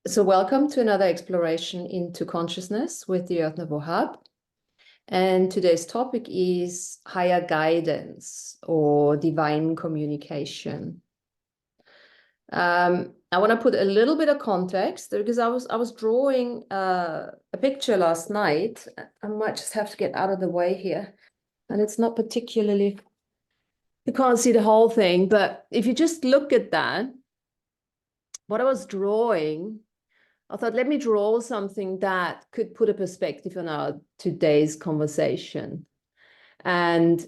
So welcome to another exploration into consciousness with the Earth Nouveau Hub. And today's topic is higher guidance or divine communication. I want to put a little bit of context because I was drawing a picture last night. I might just have to get out of the way here. And it's not particularly, you can't see the whole thing, but if you just look at that, what I was drawing, I thought, let me draw something that could put a perspective on our today's conversation. And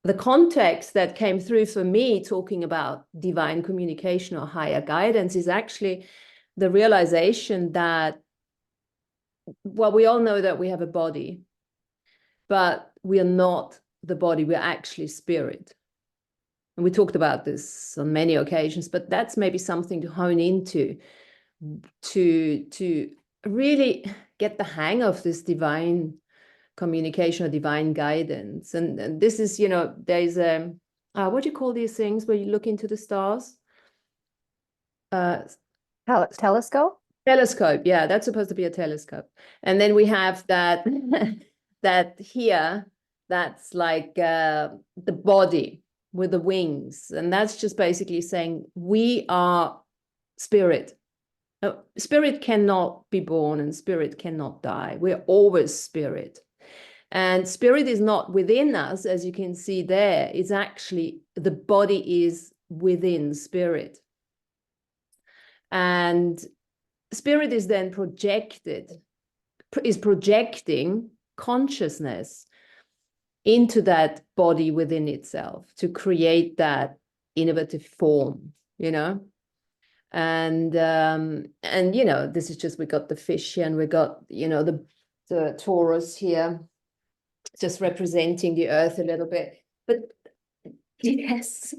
the context that came through for me talking about divine communication or higher guidance is actually the realization that, well, we all know that we have a body, but we are not the body, we're actually spirit. And we talked about this on many occasions, but that's maybe something to hone into to really get the hang of this divine communication or divine guidance. And this is, there's a, what do you call these things where you look into the stars? Telescope? Telescope. Yeah, that's supposed to be a telescope. And then we have that, that here, that's like the body with the wings. And that's just basically saying we are spirit. Spirit cannot be born and spirit cannot die. We're always spirit. And spirit is not within us, as you can see there. It's actually, the body is within spirit. And spirit is then projecting consciousness into that body within itself to create that innovative form, And this is just, we got the fish here and we got, the Taurus here, just representing the earth a little bit. But yes,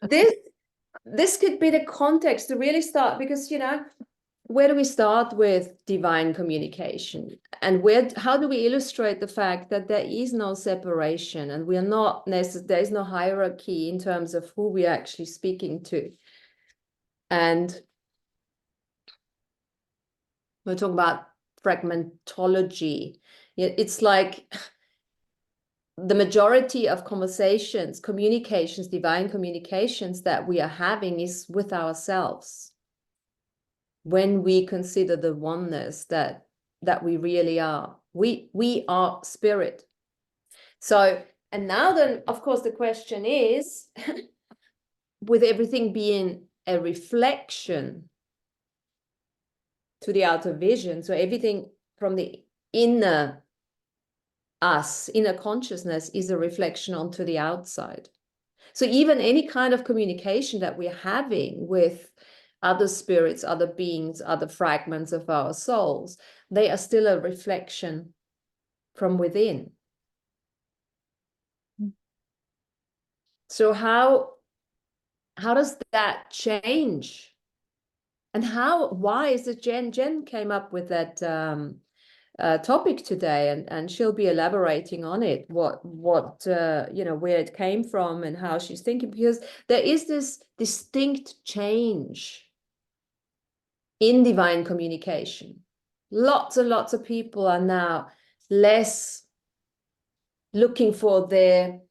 this could be the context to really start, because, where do we start with divine communication? And how do we illustrate the fact that there is no separation and we are not there is no hierarchy in terms of who we're actually speaking to? And we're talking about fragmentology. It's like the majority of communications, divine communications that we are having is with ourselves. When we consider the oneness that we really are, we are spirit. So, and now then, of course, the question is, with everything being a reflection to the outer vision, so everything from the inner consciousness is a reflection onto the outside. So even any kind of communication that we're having with other spirits, other beings, other fragments of our souls, they are still a reflection from within. So how does that change? And why is it Jen came up with that topic today, and she'll be elaborating on it, what where it came from and how she's thinking, because there is this distinct change in divine communication. Lots and lots of people are now less looking for their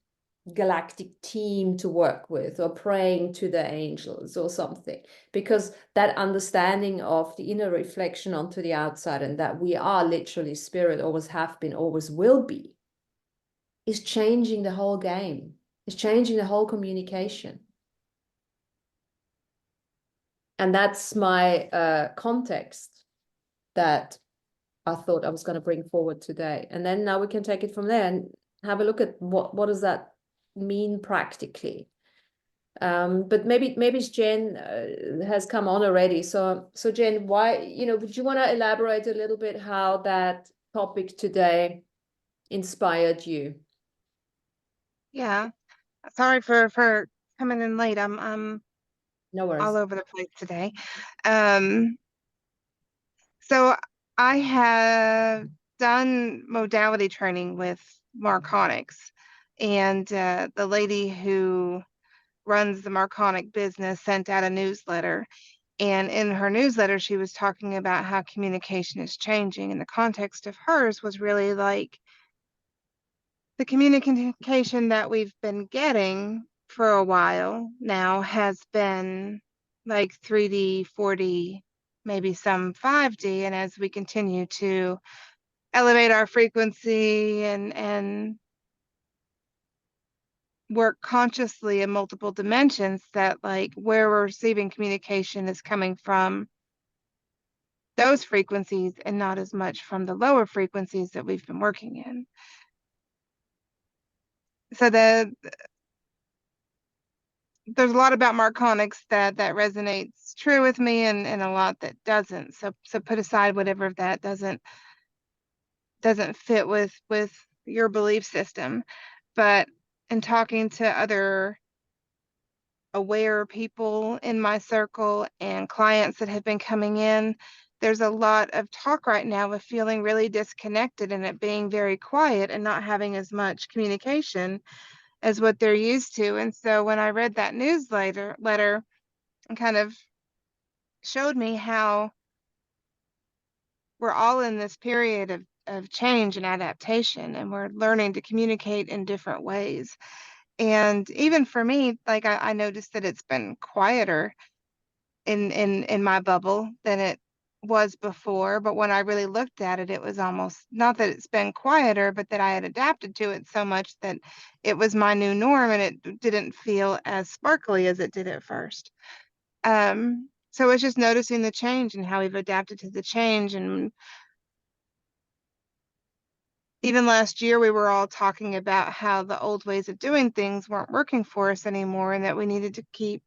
galactic team to work with or praying to the angels or something, because that understanding of the inner reflection onto the outside and that we are literally spirit, always have been, always will be, is changing the whole game. It's changing the whole communication. And that's my context that I thought I was going to bring forward today. And then now we can take it from there and have a look at what does that mean practically. But maybe Jen has come on already. So Jen, why, would you want to elaborate a little bit how that topic today inspired you? Yeah. Sorry for coming in late. I'm No worries. all over the place today. So I have done modality training with Marconics, and the lady who runs the Marconic business sent out a newsletter, And in her newsletter, she was talking about how communication is changing. And the context of hers was really like the communication that we've been getting for a while now has been like 3D, 4D, maybe some 5D. And as we continue to elevate our frequency and work consciously in multiple dimensions, that like where we're receiving communication is coming from those frequencies and not as much from the lower frequencies that we've been working in. So there's a lot about Marconics that resonates true with me, and a lot that doesn't. So put aside whatever of that doesn't fit with your belief system. But in talking to other aware people in my circle and clients that have been coming in, there's a lot of talk right now of feeling really disconnected and it being very quiet and not having as much communication as what they're used to. And so when I read that newsletter and kind of showed me how we're all in this period of change and adaptation, and we're learning to communicate in different ways. And even for me, like I noticed that it's been quieter in my bubble than it was before. But when I really looked at it, it was almost not that it's been quieter, but that I had adapted to it so much that it was my new norm and it didn't feel as sparkly as it did at first. So it's just noticing the change and how we've adapted to the change. And even last year, we were all talking about how the old ways of doing things weren't working for us anymore and that we needed to keep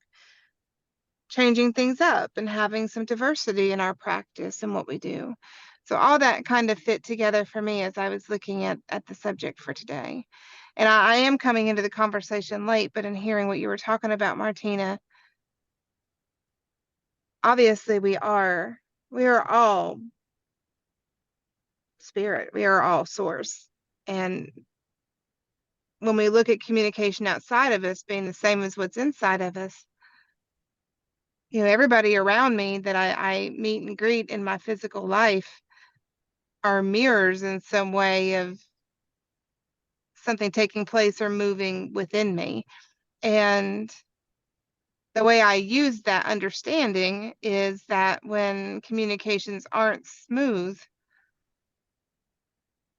changing things up and having some diversity in our practice and what we do. So all that kind of fit together for me as I was looking at the subject for today. And I am coming into the conversation late, but in hearing what you were talking about, Martina, obviously we are all spirit, we are all source. And when we look at communication outside of us being the same as what's inside of us, everybody around me that I meet and greet in my physical life are mirrors in some way of something taking place or moving within me. And the way I use that understanding is that when communications aren't smooth,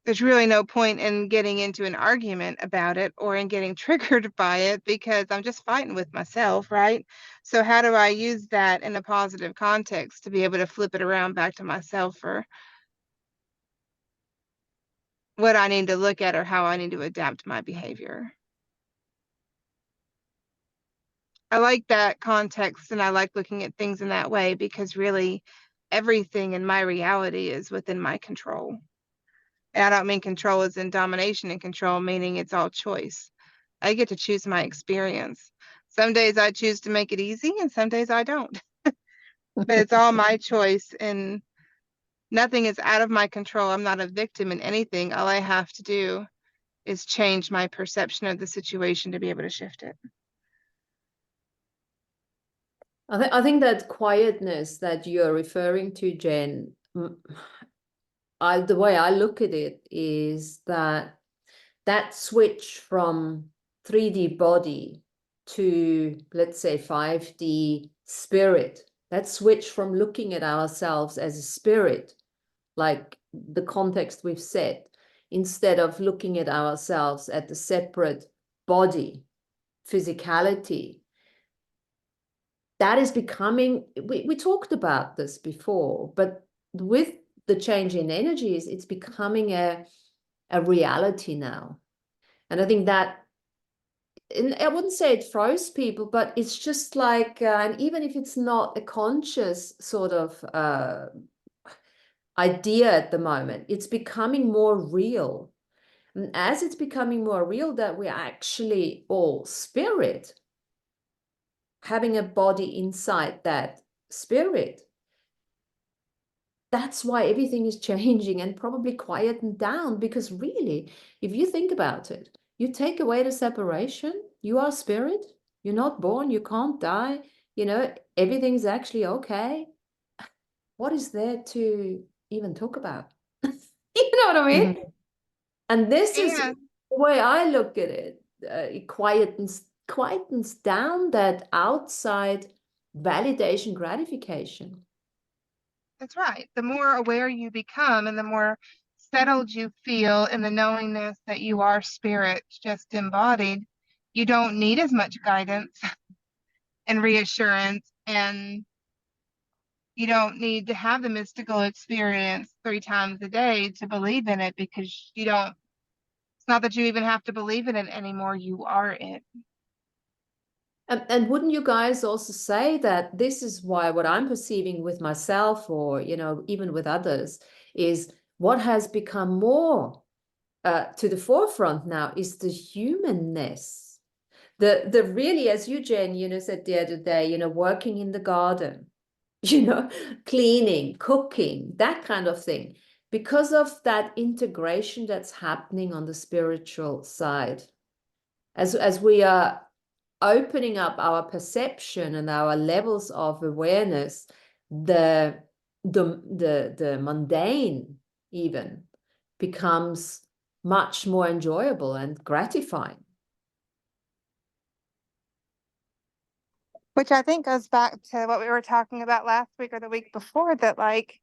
there's really no point in getting into an argument about it or in getting triggered by it because I'm just fighting with myself, right? So how do I use that in a positive context to be able to flip it around back to myself or what I need to look at or how I need to adapt my behavior? I like that context and I like looking at things in that way because really everything in my reality is within my control. And I don't mean control as in domination and control, meaning it's all choice. I get to choose my experience. Some days I choose to make it easy and some days I don't. But it's all my choice and nothing is out of my control. I'm not a victim in anything. All I have to do is change my perception of the situation to be able to shift it. I think that quietness that you're referring to, Jen, the way I look at it is that switch from 3D body to, let's say, 5D spirit, that switch from looking at ourselves as a spirit, like the context we've set, instead of looking at ourselves at the separate body, physicality, that is becoming, we talked about this before, but with the change in energies, it's becoming a reality now. And I think that, and I wouldn't say it froze people, but it's just like, and even if it's not a conscious sort of idea at the moment, it's becoming more real. And as it's becoming more real that we're actually all spirit, having a body inside that spirit, that's why everything is changing and probably quietened down. Because really, if you think about it, you take away the separation, you are spirit, you're not born, you can't die, you know, everything's actually okay. What is there to even talk about? You know what I mean? Mhm. And this is And the way I look at it. It quietens down that outside validation gratification. that's right. The more aware you become and the more settled you feel in the knowingness that you are spirit just embodied, you don't need as much guidance and reassurance, and you don't need to have the mystical experience 3 times a day to believe in it, because you don't, it's not that you even have to believe in it anymore. You are it. And wouldn't you guys also say that this is why what I'm perceiving with myself, or, you know, even with others, is what has become more to the forefront now is the humanness. The really, as you, Jen, you know, said the other day, you know, working in the garden, you know, cleaning, cooking, that kind of thing, because of that integration that's happening on the spiritual side. As we are opening up our perception and our levels of awareness, the mundane even becomes much more enjoyable and gratifying. Which I think goes back to what we were talking about last week or the week before, that like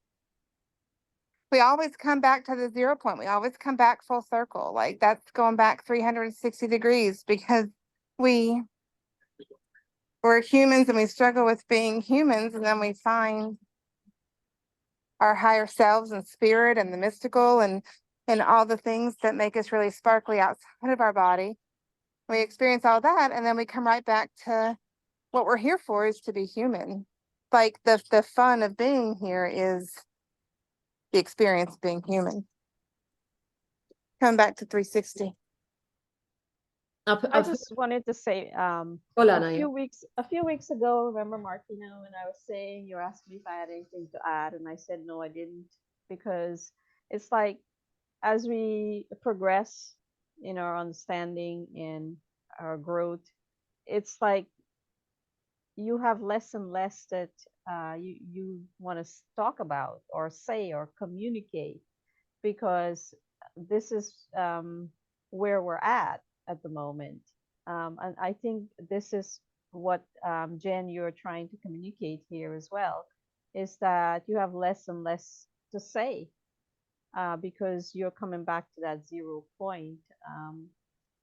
we always come back to the 0 point. We always come back full circle. Like that's going back 360 degrees, because we we're humans and we struggle with being humans, and then we find our higher selves and spirit and the mystical and all the things that make us really sparkly outside of our body. We experience all that, and then we come right back to what we're here for, is to be human. Like the fun of being here is the experience of being human. Come back to 360. I just wanted to say, Hola, Naya. a few weeks ago, remember Martina, when I was saying, you asked me if I had anything to add, and I said no, I didn't, because it's like as we progress in our understanding and our growth, it's like you have less and less that you want to talk about or say or communicate, because this is where we're at the moment. And I think this is what, Jen, you're trying to communicate here as well, is that you have less and less to say, because you're coming back to that 0 point.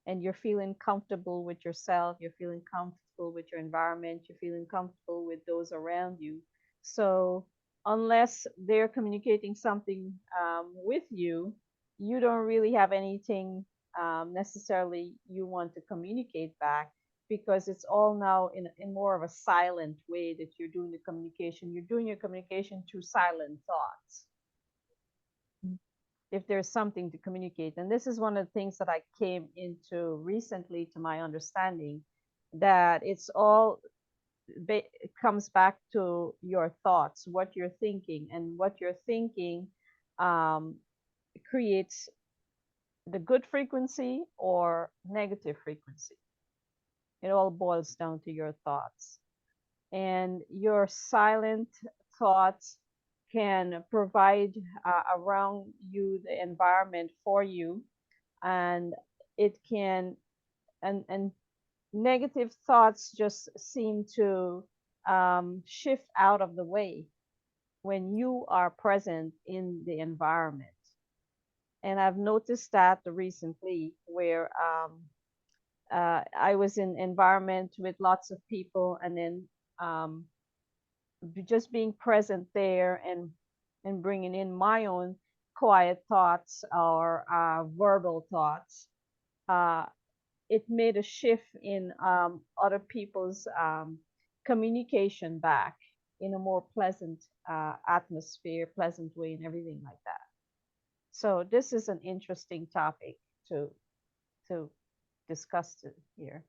And you're feeling comfortable with yourself, you're feeling comfortable with your environment, you're feeling comfortable with those around you. So unless they're communicating something with you, you don't really have anything necessarily you want to communicate back, because it's all now in more of a silent way that you're doing the communication. You're doing your communication through silent thoughts, if there's something to communicate. And this is one of the things that I came into recently, to my understanding, that it's all it comes back to your thoughts, what you're thinking, and what you're thinking um, creates the good frequency or negative frequency. It all boils down to your thoughts. And your silent thoughts can provide around you the environment for you, and it can, and negative thoughts just seem to shift out of the way when you are present in the environment. And I've noticed that recently, where I was in environment with lots of people, and then um, just being present there, and bringing in my own quiet thoughts or verbal thoughts, uh, it made a shift in other people's communication back in a more pleasant atmosphere, pleasant way, and everything like that. So this is an interesting topic to discuss here.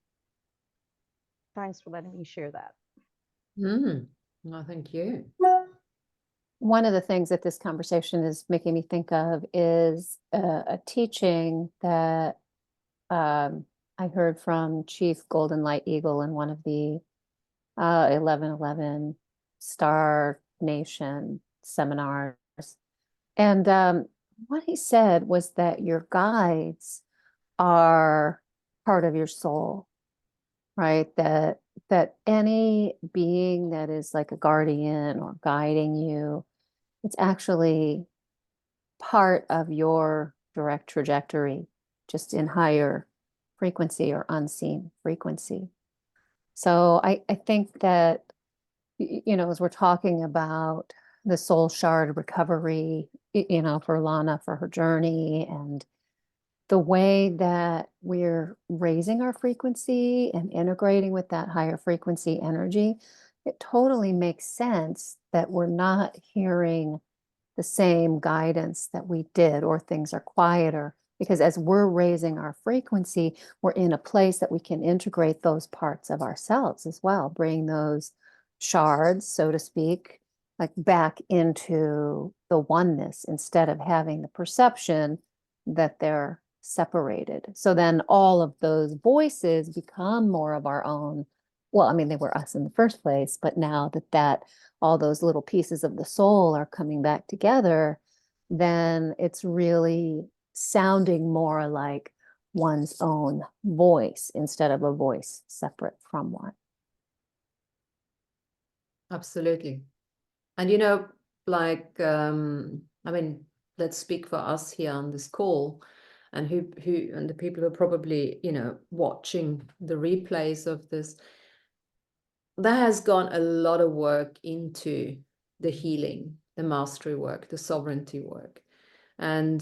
Thanks for letting me share that. No, thank you. One of the things that this conversation is making me think of is a teaching that I heard from Chief Golden Light Eagle in one of the 1111 Star Nation seminars. And what he said was that your guides are part of your soul, right? That any being that is like a guardian or guiding you, it's actually part of your direct trajectory, just in higher frequency or unseen frequency. So I think that, you know, as we're talking about the soul shard recovery, you know, for Lana, for her journey, and the way that we're raising our frequency and integrating with that higher frequency energy, it totally makes sense that we're not hearing the same guidance that we did, or things are quieter, because as we're raising our frequency, we're in a place that we can integrate those parts of ourselves as well, bring those shards, so to speak, like back into the oneness, instead of having the perception that they're separated. So then all of those voices become more of our own. Well, I mean, they were us in the first place, but now that all those little pieces of the soul are coming back together, then it's really sounding more like one's own voice instead of a voice separate from one. Absolutely. And, you know, like, I mean, let's speak for us here on this call, and who and the people who are probably, you know, watching the replays of this. There has gone a lot of work into the healing, the mastery work, the sovereignty work. And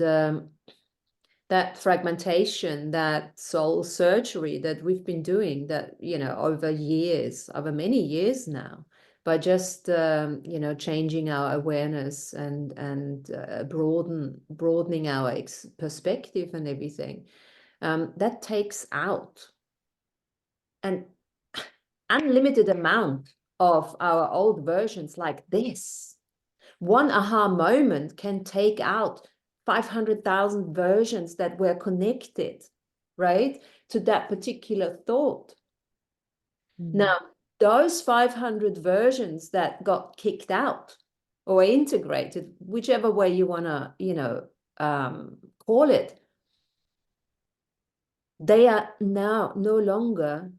that fragmentation, that soul surgery that we've been doing, that, you know, over years, over many years now, by just, you know, changing our awareness and broadening our perspective and everything, that takes out an unlimited amount of our old versions like this. One aha moment can take out 500,000 versions that were connected, right, to that particular thought. Now, those 500 versions that got kicked out or integrated, whichever way you want to, you know, call it, they are now no longer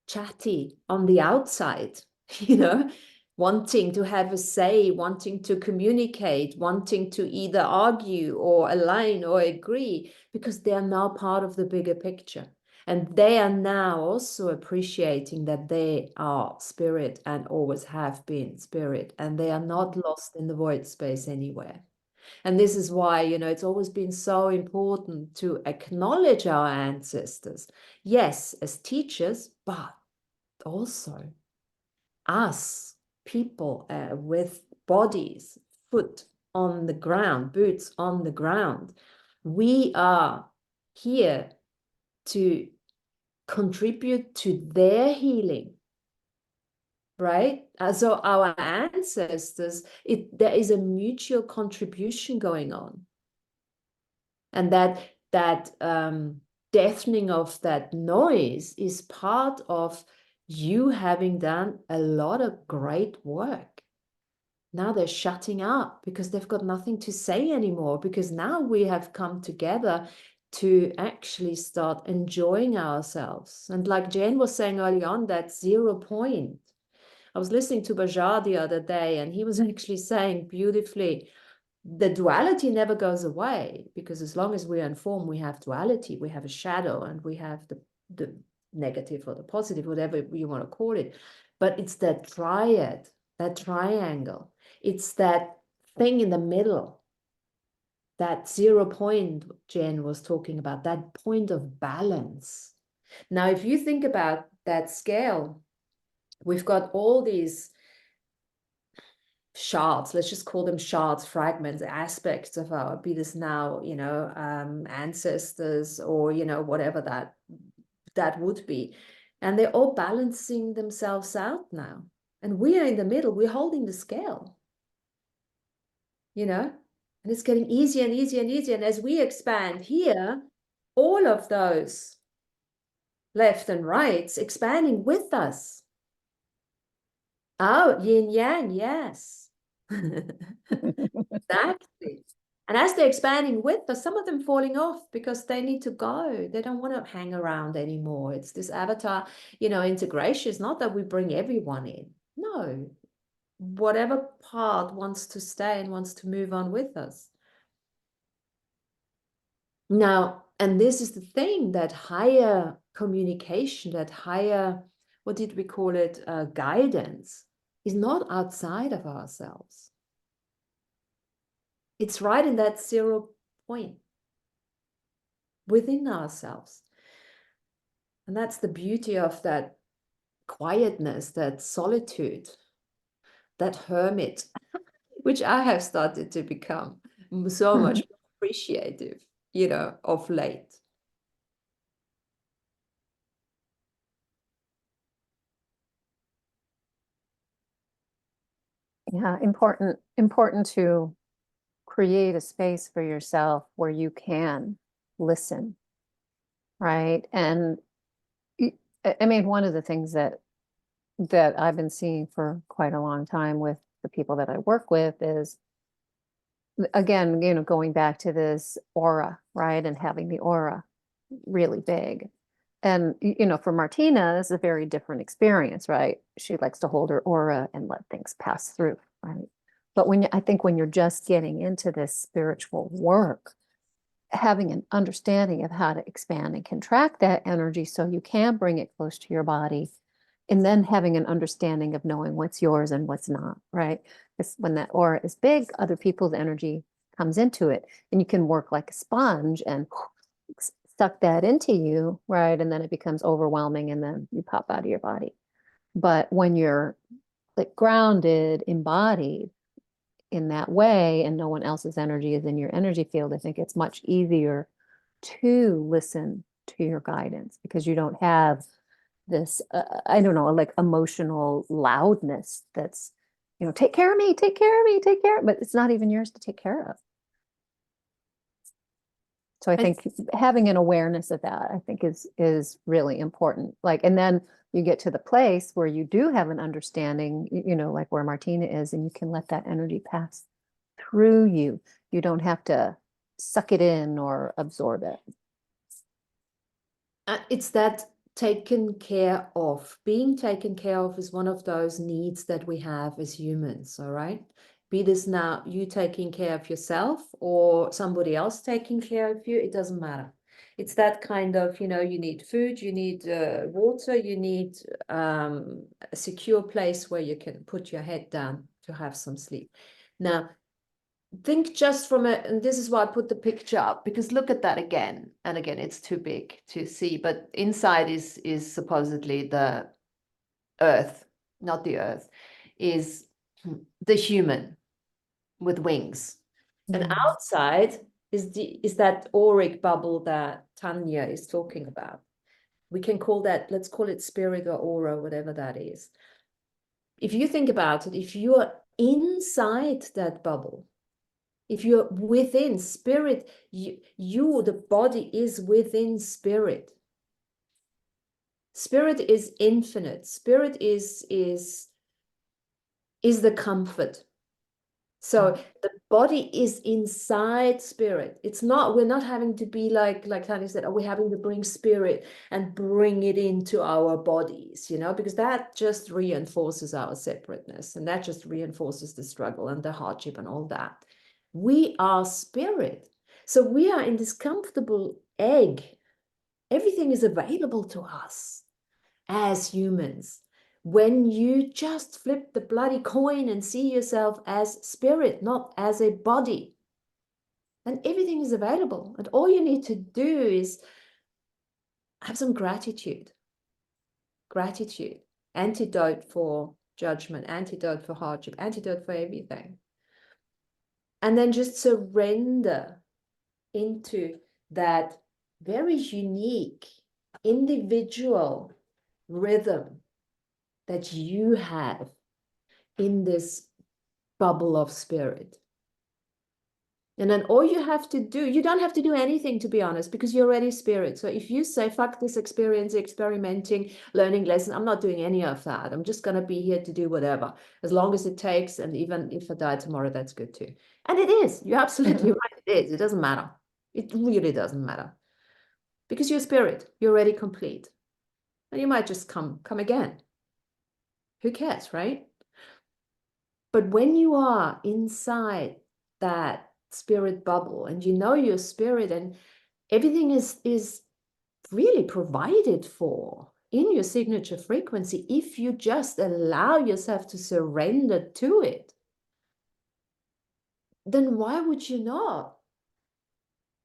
chatty on the outside, you know, wanting to have a say, wanting to communicate, wanting to either argue or align or agree, because they are now part of the bigger picture. And they are now also appreciating that they are spirit and always have been spirit, and they are not lost in the void space anywhere. And this is why, you know, it's always been so important to acknowledge our ancestors, yes, as teachers, but also us, people with bodies, foot on the ground, boots on the ground. We are here to contribute to their healing, right? So our ancestors, there is a mutual contribution going on. And that deafening of that noise is part of you having done a lot of great work. Now they're shutting up because they've got nothing to say anymore, because now we have come together to actually start enjoying ourselves. And like Jane was saying early on, that 0 point. I was listening to Bajar the other day, and he was actually saying beautifully, the duality never goes away, because as long as we're in form, we have duality, we have a shadow, and we have the negative or the positive, whatever you want to call it. But it's that triad, that triangle. It's that thing in the middle, that 0 point Jen was talking about, that point of balance. Now, if you think about that scale, we've got all these shards, let's just call them shards, fragments, aspects of our, be this now, you know, ancestors, or, you know, whatever that would be. And they're all balancing themselves out now. And we are in the middle, we're holding the scale, you know, and it's getting easier and easier and easier. And as we expand here, all of those left and rights expanding with us. Oh, yin yang, yes. Exactly. And as they're expanding with us, some of them falling off because they need to go. They don't want to hang around anymore. It's this avatar, integration. It's not that we bring everyone in. No, whatever part wants to stay and wants to move on with us. Now, and this is the thing, that higher communication, that higher, what did we call it, guidance, is not outside of ourselves. It's right in that 0 point within ourselves. And that's the beauty of that quietness, that solitude, that hermit, which I have started to become so much more appreciative, of late. Yeah, important to create a space for yourself where you can listen, right? And I mean, one of the things that I've been seeing for quite a long time with the people that I work with is, again, going back to this aura, right? And having the aura really big. And, for Martina, it's a very different experience, right? She likes to hold her aura and let things pass through, right? But I think when you're just getting into this spiritual work, having an understanding of how to expand and contract that energy so you can bring it close to your body, and then having an understanding of knowing what's yours and what's not, right? Because when that aura is big, other people's energy comes into it, and you can work like a sponge and suck that into you, right? And then it becomes overwhelming, and then you pop out of your body. But when you're like grounded, embodied in that way, and no one else's energy is in your energy field, I think it's much easier to listen to your guidance, because you don't have this, I don't know, like emotional loudness that's, take care of me, take care of me, take care of, but it's not even yours to take care of. So I think having an awareness of that, I think is really important. Like, and then you get to the place where you do have an understanding, like where Martina is, and you can let that energy pass through you. You don't have to suck it in or absorb it. It's that taken care of. Being taken care of is one of those needs that we have as humans, all right? Be this now you taking care of yourself or somebody else taking care of you, it doesn't matter. It's that kind of, you need food, you need water, you need a secure place where you can put your head down to have some sleep. Now, think just from it, and this is why I put the picture up, because look at that again. And again, it's too big to see, but inside is supposedly the earth, not the earth, is the human with wings. And outside is that auric bubble that Tanya is talking about. We can call that, let's call it spirit or aura, whatever that is. If you think about it, if you are inside that bubble, if you're within spirit, the body is within spirit. Spirit is infinite. Spirit is the comfort. So the body is inside spirit. It's not, we're not having to be like Tanya said, we're having to bring spirit and bring it into our bodies, because that just reinforces our separateness, and that just reinforces the struggle and the hardship and all that. We are spirit. So we are in this comfortable egg. Everything is available to us as humans. When you just flip the bloody coin and see yourself as spirit, not as a body, then everything is available. And all you need to do is have some gratitude. Gratitude, antidote for judgment, antidote for hardship, antidote for everything. And then just surrender into that very unique, individual rhythm that you have in this bubble of spirit. And then all you have to do, you don't have to do anything, to be honest, because you're already spirit. So if you say, fuck this experience, experimenting, learning lessons, I'm not doing any of that. I'm just going to be here to do whatever, as long as it takes. And even if I die tomorrow, that's good too. And it is. You're absolutely right. It is. It doesn't matter. It really doesn't matter. Because you're spirit. You're already complete. And you might just come again. Who cares, right? But when you are inside that spirit bubble and you know your spirit and everything is really provided for in your signature frequency, if you just allow yourself to surrender to it, then why would you not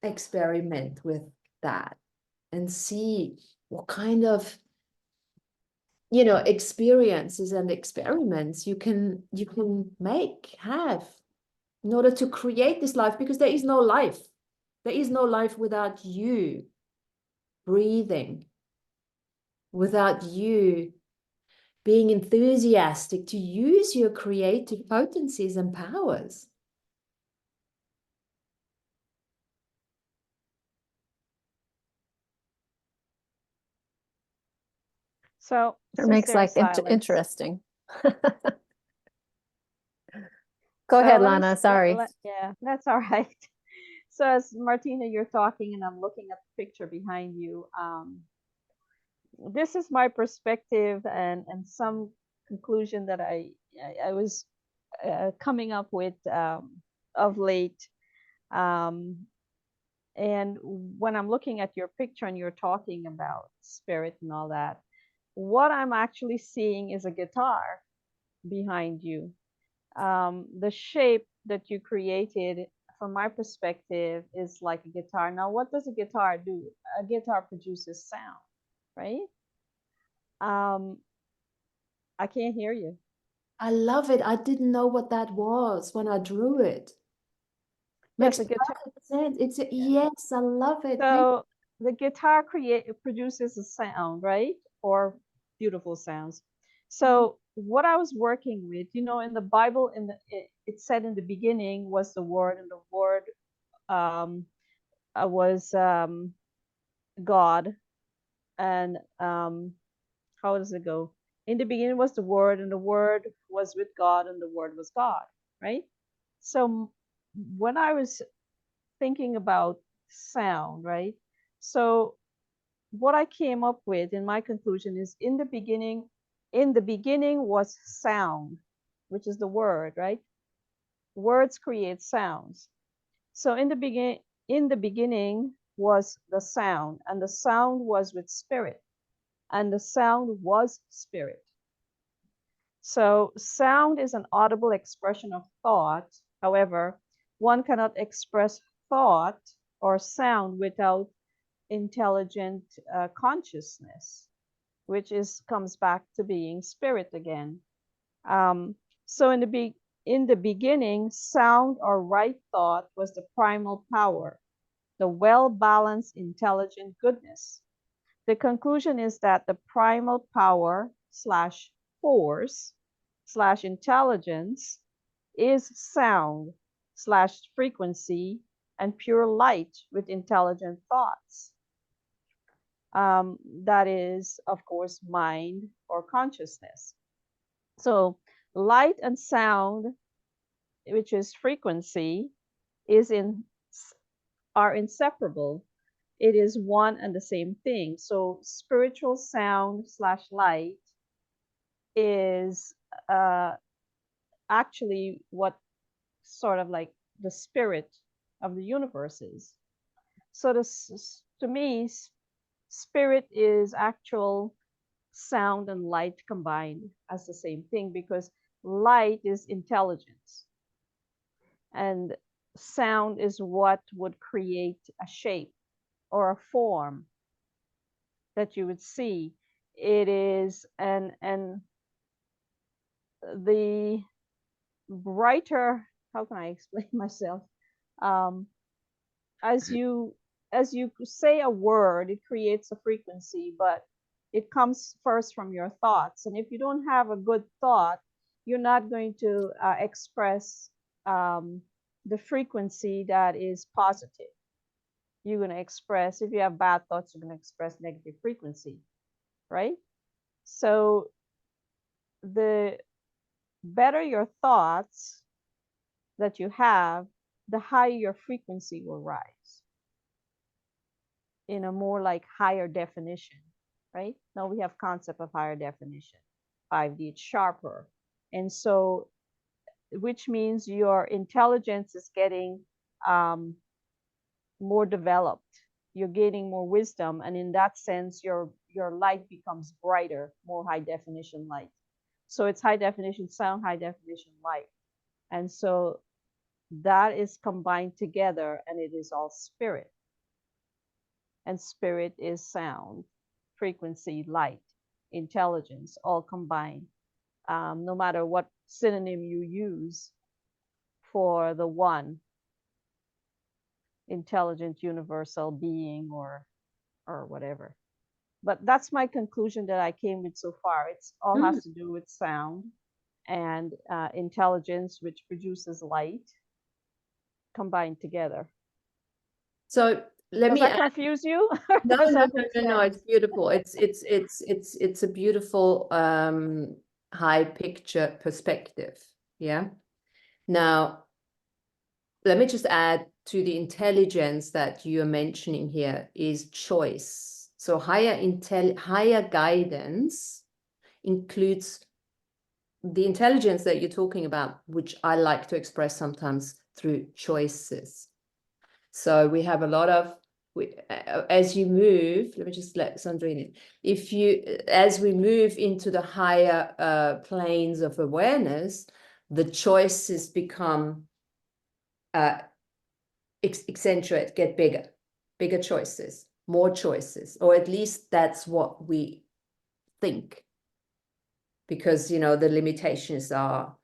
experiment with that and see what kind of experiences and experiments you can have in order to create this life, because there is no life. There is no life without you breathing, without you being enthusiastic to use your creative potencies and powers. So It since makes there's life silence, interesting. Go so ahead, let me Lana. Sorry. yeah, that's all right. So as Martina, you're talking and I'm looking at the picture behind you. This is my perspective and some conclusion that I was coming up with of late. Um, and when I'm looking at your picture and you're talking about spirit and all that, what I'm actually seeing is a guitar behind you. The shape that you created, from my perspective, is like a guitar. Now, what does a guitar do? A guitar produces sound, right? I can't hear you. I love it. I didn't know what that was when I drew it. Yes, Makes a guitar. perfect sense. Yes, I love it. So the guitar produces a sound, right? Or beautiful sounds. So what I was working with, in the Bible, it said in the beginning was the Word, and the Word was God. And how does it go? In the beginning was the Word, and the Word was with God, and the Word was God, right? So when I was thinking about sound, right? So what I came up with in my conclusion is in the beginning was sound, which is the word, right? Words create sounds. So in the beginning was the sound, and the sound was with spirit, and the sound was spirit. So sound is an audible expression of thought. However, one cannot express thought or sound without intelligent consciousness, which comes back to being spirit again. So in the beginning, sound or right thought was the primal power, the well-balanced, intelligent goodness. The conclusion is that the primal power slash force slash intelligence is sound slash frequency and pure light with intelligent thoughts. That is, of course, mind or consciousness. So light and sound, which is frequency, are inseparable. It is one and the same thing. So spiritual sound slash light is actually what sort of like the spirit of the universe is. So this, to me, spirit is actual sound and light combined as the same thing, because light is intelligence and sound is what would create a shape or a form that you would see. It is and the brighter, how can I explain myself? um, as you say a word, it creates a frequency, but it comes first from your thoughts. And if you don't have a good thought, you're not going to express the frequency that is positive. You're going to express, if you have bad thoughts, you're going to express negative frequency, right? So the better your thoughts that you have, the higher your frequency will rise in a more like higher definition, right? Now we have concept of higher definition, 5D, it's sharper. And so, which means your intelligence is getting more developed. You're gaining more wisdom, and in that sense, your light becomes brighter, more high definition light. So it's high definition sound, high definition light, and so that is combined together, and it is all spirit. And spirit is sound, frequency, light, intelligence, all combined. No matter what synonym you use for the one, intelligent universal being or whatever. But that's my conclusion that I came with so far. It's all has to do with sound and intelligence, which produces light, combined together. So let Does me that confuse you? No, Does no, that no, make no, no. sense? It's beautiful. It's a beautiful high picture perspective. Yeah. Now, let me just add to the intelligence that you are mentioning here is choice. So higher guidance includes the intelligence that you're talking about, which I like to express sometimes through choices. So we have a lot of, as you move, let me just let Sandrine, as we move into the higher planes of awareness, the choices become accentuate, get bigger choices, more choices, or at least that's what we think. Because, you know, the limitations are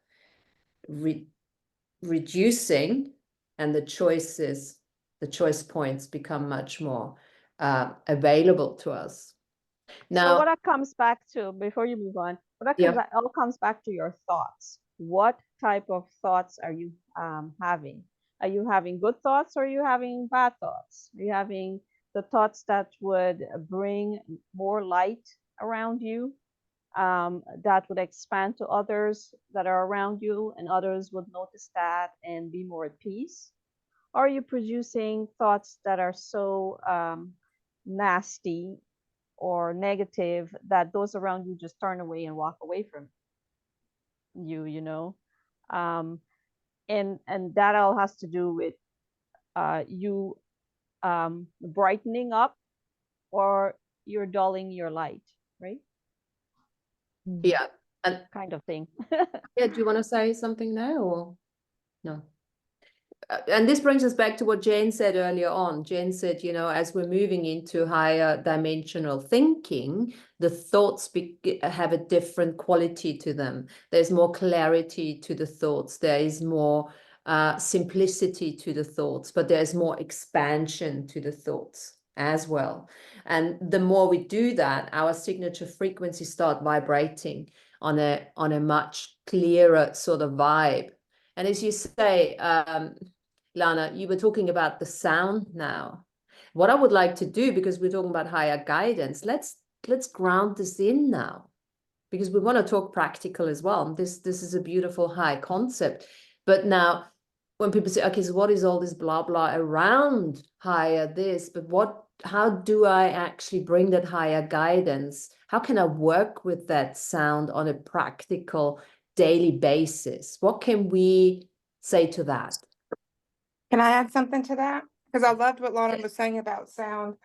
reducing, and the choice points become much more available to us. Now, so what that comes back to, before you move on, all comes back to your thoughts. What type of thoughts are you having? Are you having good thoughts, or are you having bad thoughts? Are you having the thoughts that would bring more light around you, that would expand to others that are around you, and others would notice that and be more at peace? Or are you producing thoughts that are so nasty or negative that those around you just turn away and walk away from you know? And that all has to do with you brightening up, or you're dulling your light, right? yeah, and kind of thing. yeah, do you want to say something now, or no? And this brings us back to what Jane said earlier on. Jane said, you know, as we're moving into higher dimensional thinking, the thoughts have a different quality to them. There's more clarity to the thoughts. There is more simplicity to the thoughts, but there's more expansion to the thoughts as well. And the more we do that, our signature frequencies start vibrating on a much clearer sort of vibe. And as you say, Lana, you were talking about the sound now. What I would like to do, because we're talking about higher guidance, let's ground this in now, because we want to talk practical as well. This is a beautiful high concept. But now when people say, okay, so what is all this blah blah around higher this, but how do I actually bring that higher guidance? How can I work with that sound on a practical daily basis? What can we say to that? Can I add something to that? Because I loved what Lana was saying about sound.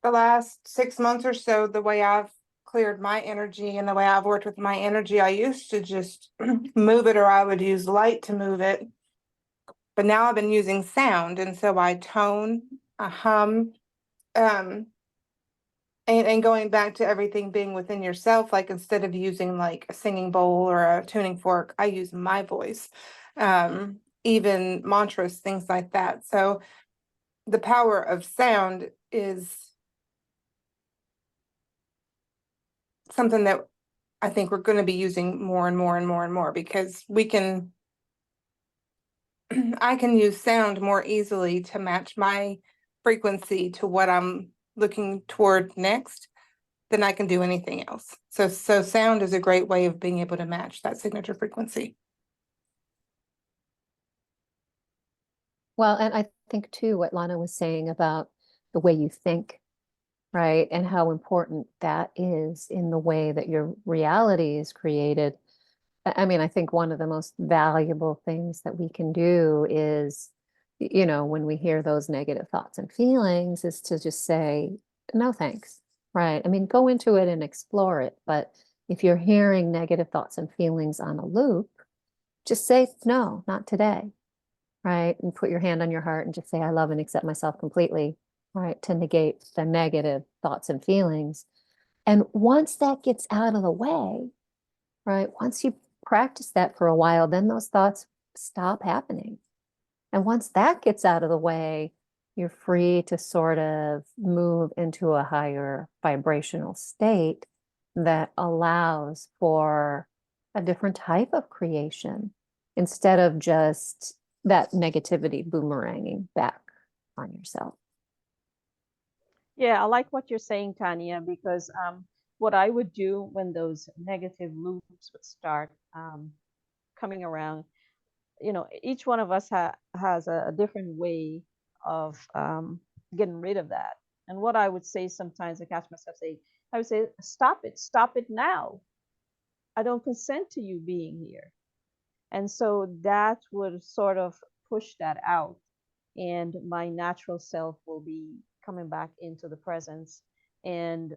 The last 6 months or so, the way I've cleared my energy and the way I've worked with my energy, I used to just move it, or I would use light to move it. But now I've been using sound, and so I tone, I hum, and going back to everything being within yourself, like instead of using like a singing bowl or a tuning fork, I use my voice, even mantras, things like that. So the power of sound is something that I think we're going to be using more and more and more and more, because we can I can use sound more easily to match my frequency to what I'm looking toward next than I can do anything else. So sound is a great way of being able to match that signature frequency. Well, and I think too, what Lana was saying about the way you think, right? And how important that is in the way that your reality is created. I mean, I think one of the most valuable things that we can do is, you know, when we hear those negative thoughts and feelings, is to just say, no, thanks, right? I mean, go into it and explore it. But if you're hearing negative thoughts and feelings on a loop, just say, no, not today, right? And put your hand on your heart and just say, I love and accept myself completely, right? To negate the negative thoughts and feelings. And once that gets out of the way, right? Once you practice that for a while, then those thoughts stop happening. And once that gets out of the way, you're free to sort of move into a higher vibrational state that allows for a different type of creation instead of just that negativity boomeranging back on yourself. Yeah, I like what you're saying, Tanya, because what I would do when those negative loops would start coming around, you know, each one of us has a different way of getting rid of that. And what I would say sometimes, I catch myself saying, I would say, stop it now. I don't consent to you being here. And so that would sort of push that out, and my natural self will be coming back into the presence, and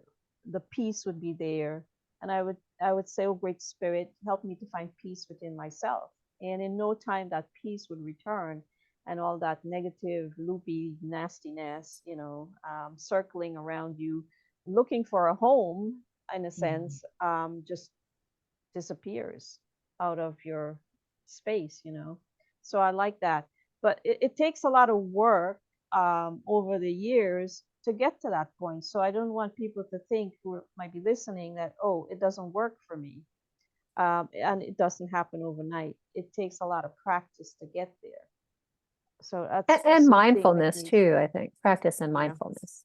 the peace would be there. And I would say, oh, Great Spirit, help me to find peace within myself. And in no time that peace would return, and all that negative loopy nastiness, you know, circling around you looking for a home, in a sense, just disappears out of your space, you know. So I like that. But it takes a lot of work over the years to get to that point. So I don't want people to think, who might be listening, that, oh, it doesn't work for me. And it doesn't happen overnight. It takes a lot of practice to get there. So that's And something that mindfulness needs- too, I think. Practice and Yeah. mindfulness.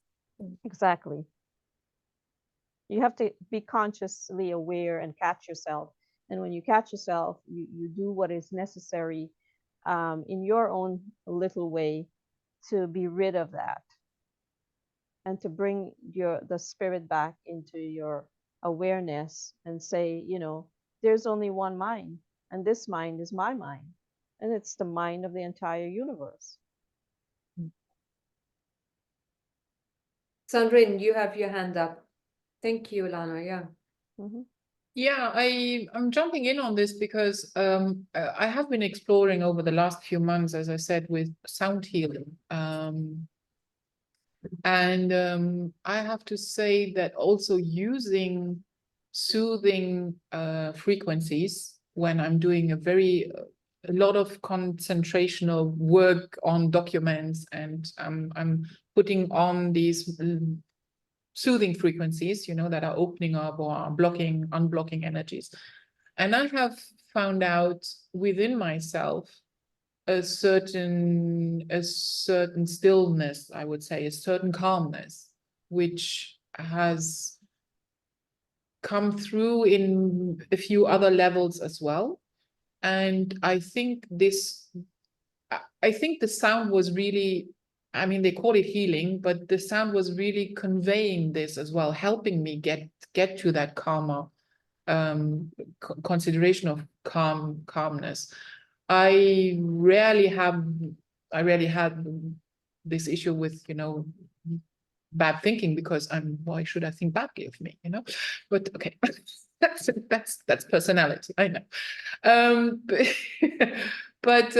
Exactly. You have to be consciously aware and catch yourself. And when you catch yourself, you do what is necessary in your own little way to be rid of that, and to bring the spirit back into your awareness and say, you know, there's only one mind, and this mind is my mind, and it's the mind of the entire universe. Sandrine, you have your hand up. Thank you, Lana. Yeah. Mhm. Yeah, I'm jumping in on this because I have been exploring over the last few months, as I said, with sound healing. And I have to say that also using soothing frequencies when I'm doing a lot of concentrational work on documents, and I'm putting on these soothing frequencies, you know, that are opening up or are unblocking energies. And I have found out within myself a certain stillness, I would say, a certain calmness, which has come through in a few other levels as well. And I think the sound was really, I mean, they call it healing, but the sound was really conveying this as well, helping me get to that calmer consideration of calmness. I rarely had this issue with, you know, bad thinking, because why should I think badly of me, you know? But okay, that's personality, I know. But but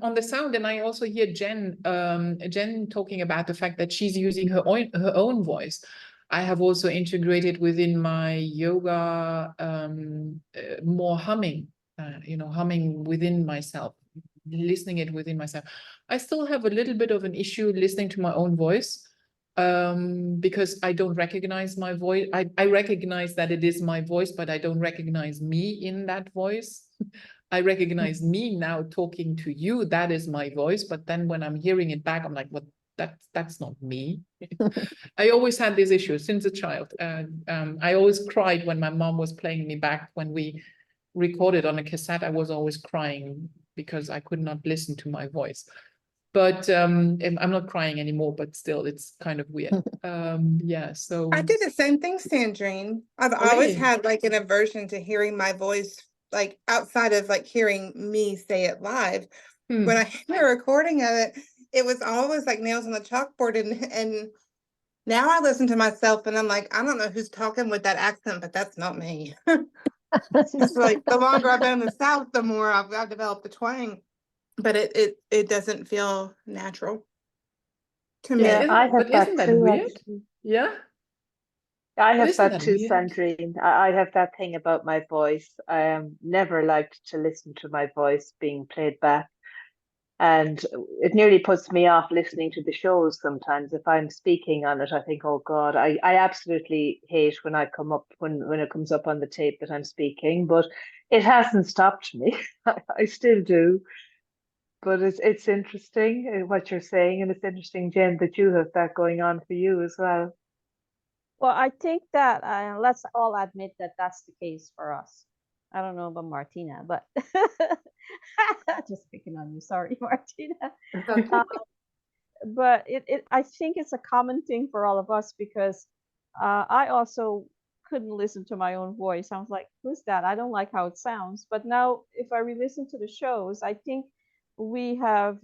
on the sound, and I also hear Jen talking about the fact that she's using her own voice. I have also integrated within my yoga more humming, humming within myself, listening it within myself. I still have a little bit of an issue listening to my own voice, because I don't recognize my voice. I recognize that it is my voice, but I don't recognize me in that voice. I recognize me now talking to you, that is my voice, but then when I'm hearing it back, I'm like, what, that's not me. I always had this issue since a child. I always cried when my mom was playing me back when we recorded on a cassette. I was always crying because I could not listen to my voice. But I'm not crying anymore, but still it's kind of weird. Yeah, so I did the same thing, Sandrine. I've Oh, always really? had like an aversion to hearing my voice, like outside of like hearing me say it live. When I hear a recording of it, it was always like nails on the chalkboard. And now I listen to myself and I'm like, I don't know who's talking with that accent, but that's not me. It's like the longer I've been in the South, the more I've developed the twang. But it doesn't feel natural to me. Yeah, I have but that isn't that too, weird? actually. Yeah, I but have isn't that that too, weird? Sandrine. I have that thing about my voice. I never liked to listen to my voice being played back. And it nearly puts me off listening to the shows sometimes. If I'm speaking on it, I think, oh God, I absolutely hate when I come up when it comes up on the tape that I'm speaking, but it hasn't stopped me. I still do. But it's interesting what you're saying, and it's interesting, Jen, that you have that going on for you as well. Well, I think that let's all admit that that's the case for us. I don't know about Martina, but just picking on you. Sorry, Martina. But I think it's a common thing for all of us because I also couldn't listen to my own voice. I was like, who's that? I don't like how it sounds. But now, if I re-listen to the shows, I think we have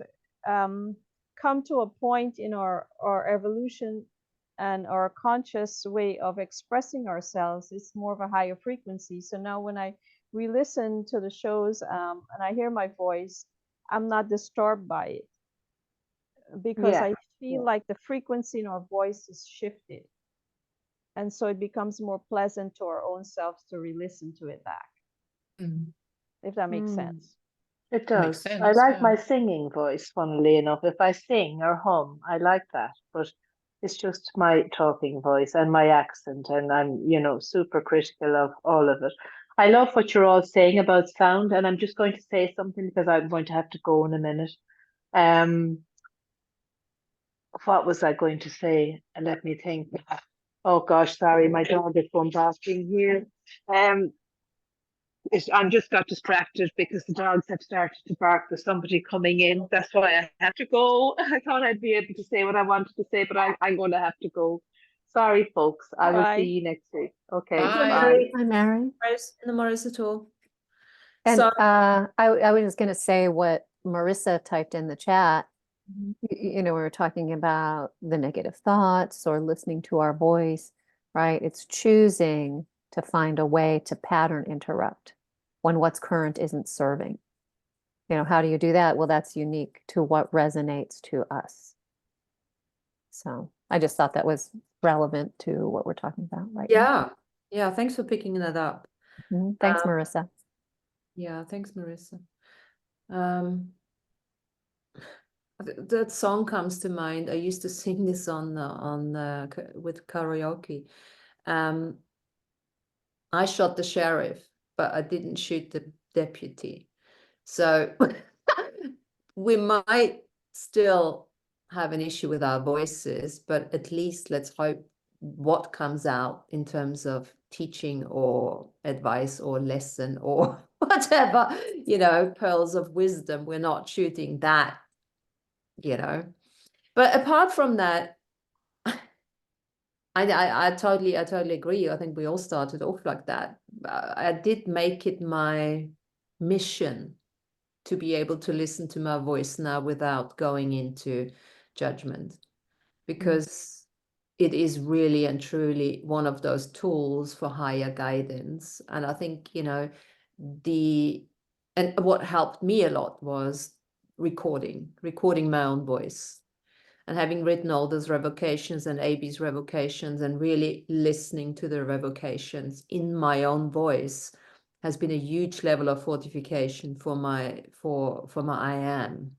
come to a point in our evolution and our conscious way of expressing ourselves. It's more of a higher frequency. So now when I re-listen to the shows and I hear my voice, I'm not disturbed by it because Yeah. I feel like the frequency in our voice is shifted. And so it becomes more pleasant to our own selves to re-listen to it back, if that makes sense. It Makes does. I sense, like yeah. my singing voice, funnily enough. If I sing or hum, I like that. But it's just my talking voice and my accent, and I'm, super critical of all of it. I love what you're all saying about sound, and I'm just going to say something because I'm going to have to go in a minute. What was I going to say? Let me think. Oh gosh, sorry, my dog is going barking here. I'm just got distracted because the dogs have started to bark. There's somebody coming in. That's why I have to go. I thought I'd be able to say what I wanted to say, but I'm going to have to go. Sorry, folks. I will see Bye. you next week. Okay, Bye. bye. Hi, Mary. No worries at all. And So, I was just going to say what Marissa typed in the chat. Mhm. We were talking about the negative thoughts or listening to our voice, right? It's choosing to find a way to pattern interrupt when what's current isn't serving. How do you do that? Well, that's unique to what resonates to us. So I just thought that was relevant to what we're talking about right now. Yeah, thanks for picking that up. Thanks, Marissa. Yeah, thanks, Marissa. That song comes to mind. I used to sing this with karaoke. I shot the sheriff, but I didn't shoot the deputy. So we might still have an issue with our voices, but at least let's hope what comes out in terms of teaching or advice or lesson or whatever, pearls of wisdom, we're not shooting that, But apart from that, I totally agree. I think we all started off like that. I did make it my mission to be able to listen to my voice now without going into judgment, because it is really and truly one of those tools for higher guidance. And I think, and what helped me a lot was recording my own voice. And having written all those revocations and AB's revocations and really listening to the revocations in my own voice has been a huge level of fortification for my I am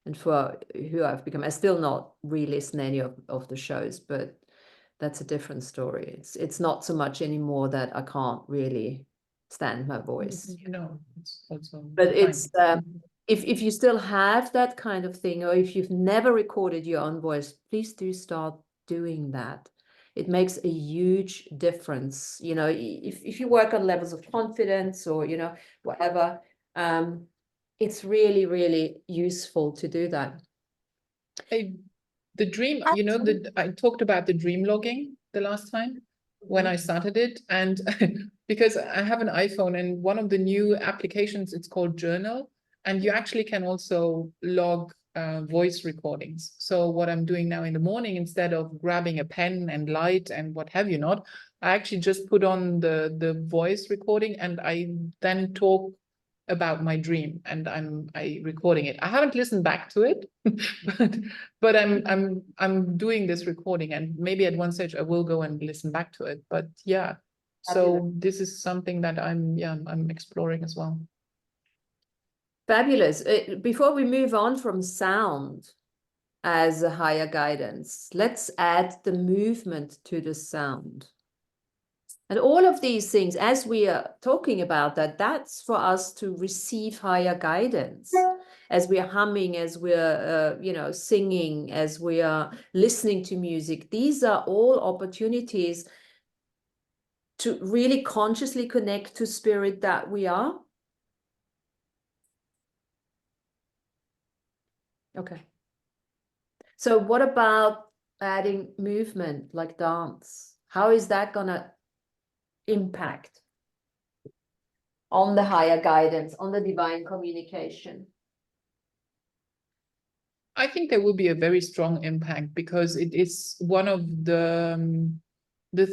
and for who I've become. I still not re-listen any of the shows, but that's a different story. It's not so much anymore that I can't really stand my voice. You know, it's also But fine. it's if you still have that kind of thing, or if you've never recorded your own voice, please do start doing that. It makes a huge difference. You know, if you work on levels of confidence or, you know, whatever, it's really, really useful to do that. The dream, you know, I talked about the dream logging the last time when I started it, and because I have an iPhone, and one of the new applications, it's called Journal, and you actually can also log voice recordings. So what I'm doing now in the morning, instead of grabbing a pen and light and what have you not, I actually just put on the voice recording, and I then talk about my dream, and I recording it. I haven't listened back to it, but I'm doing this recording, and maybe at one stage I will go and listen back to it. But yeah, so this is something that I'm exploring as well. Fabulous. Before we move on from sound as a higher guidance, let's add the movement to the sound. And all of these things, as we are talking about that, that's for us to receive higher guidance. As we are humming, as we're, you know, singing, as we are listening to music, these are all opportunities to really consciously connect to spirit that we are. Okay. So what about adding movement like dance? How is that gonna impact on the higher guidance, on the divine communication? I think there will be a very strong impact, because it is one of the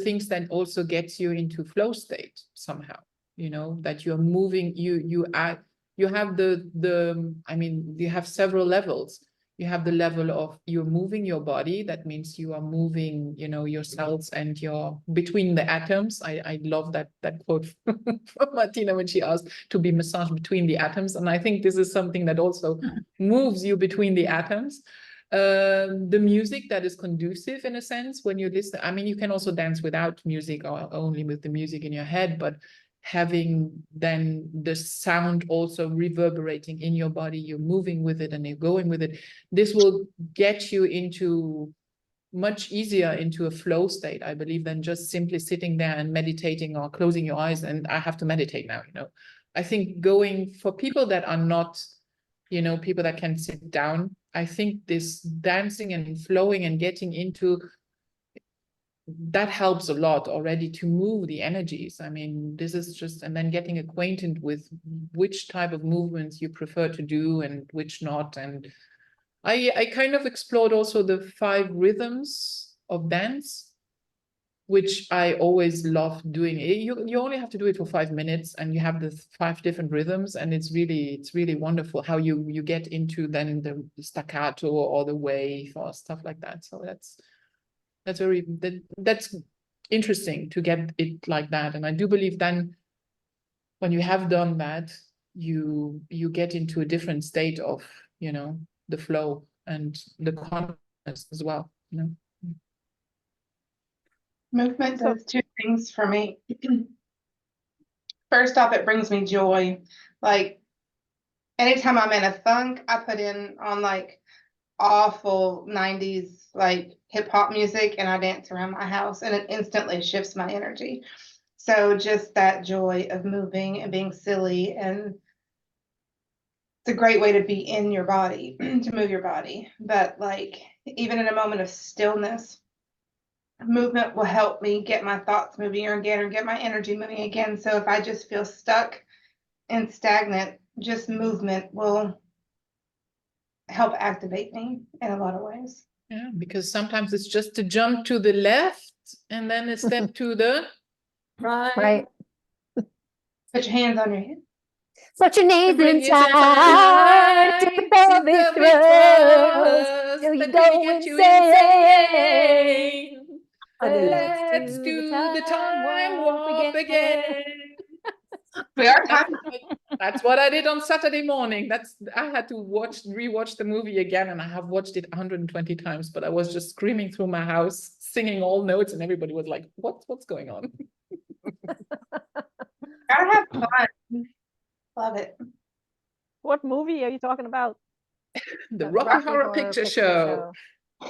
things that also gets you into flow state somehow, you know, that you're moving, you have I mean, you have several levels. You have the level of you're moving your body. That means you are moving, you know, your cells and your between the atoms. I love that quote from Martina when she asked to be massaged between the atoms. And I think this is something that also moves you between the atoms. The music that is conducive in a sense when you listen. I mean, you can also dance without music or only with the music in your head, but having then the sound also reverberating in your body, you're moving with it and you're going with it. This will get you into much easier into a flow state, I believe, than just simply sitting there and meditating or closing your eyes and I have to meditate now, you know. I think going for people that are not, you know, people that can sit down, I think this dancing and flowing and getting into that helps a lot already to move the energies. I mean, this is just, and then getting acquainted with which type of movements you prefer to do and which not. And I kind of explored also the 5 rhythms of dance, which I always love doing. You only have to do it for 5 minutes, and you have the 5 different rhythms, and it's really wonderful how you get into then the staccato or the wave or stuff like that. So that's interesting to get it like that. And I do believe then when you have done that, you get into a different state of, you know, the flow and the consciousness as well, you know. Movement does 2 things for me. First off, it brings me joy. Like anytime I'm in a funk, I put in on like awful 90s like hip hop music and I dance around my house and it instantly shifts my energy. So just that joy of moving and being silly, and it's a great way to be in your body, to move your body. But like even in a moment of stillness, movement will help me get my thoughts moving again or get my energy moving again. So if I just feel stuck and stagnant, just movement will help activate me in a lot of ways. Yeah, because sometimes it's just to jump to the left and then a step to the Right. Put your hands on your head. Put your knees bring it inside, take a inside, pelvic thrust, till you that go really get you insane. insane. Let's do the time warp again. We are time. That's what I did on Saturday morning. I had to rewatch the movie again, and I have watched it 120 times, but I was just screaming through my house, singing all notes, and everybody was like, what's going on? Gotta have fun. Love it. What movie are you talking about? The Rocky Horror Picture Show.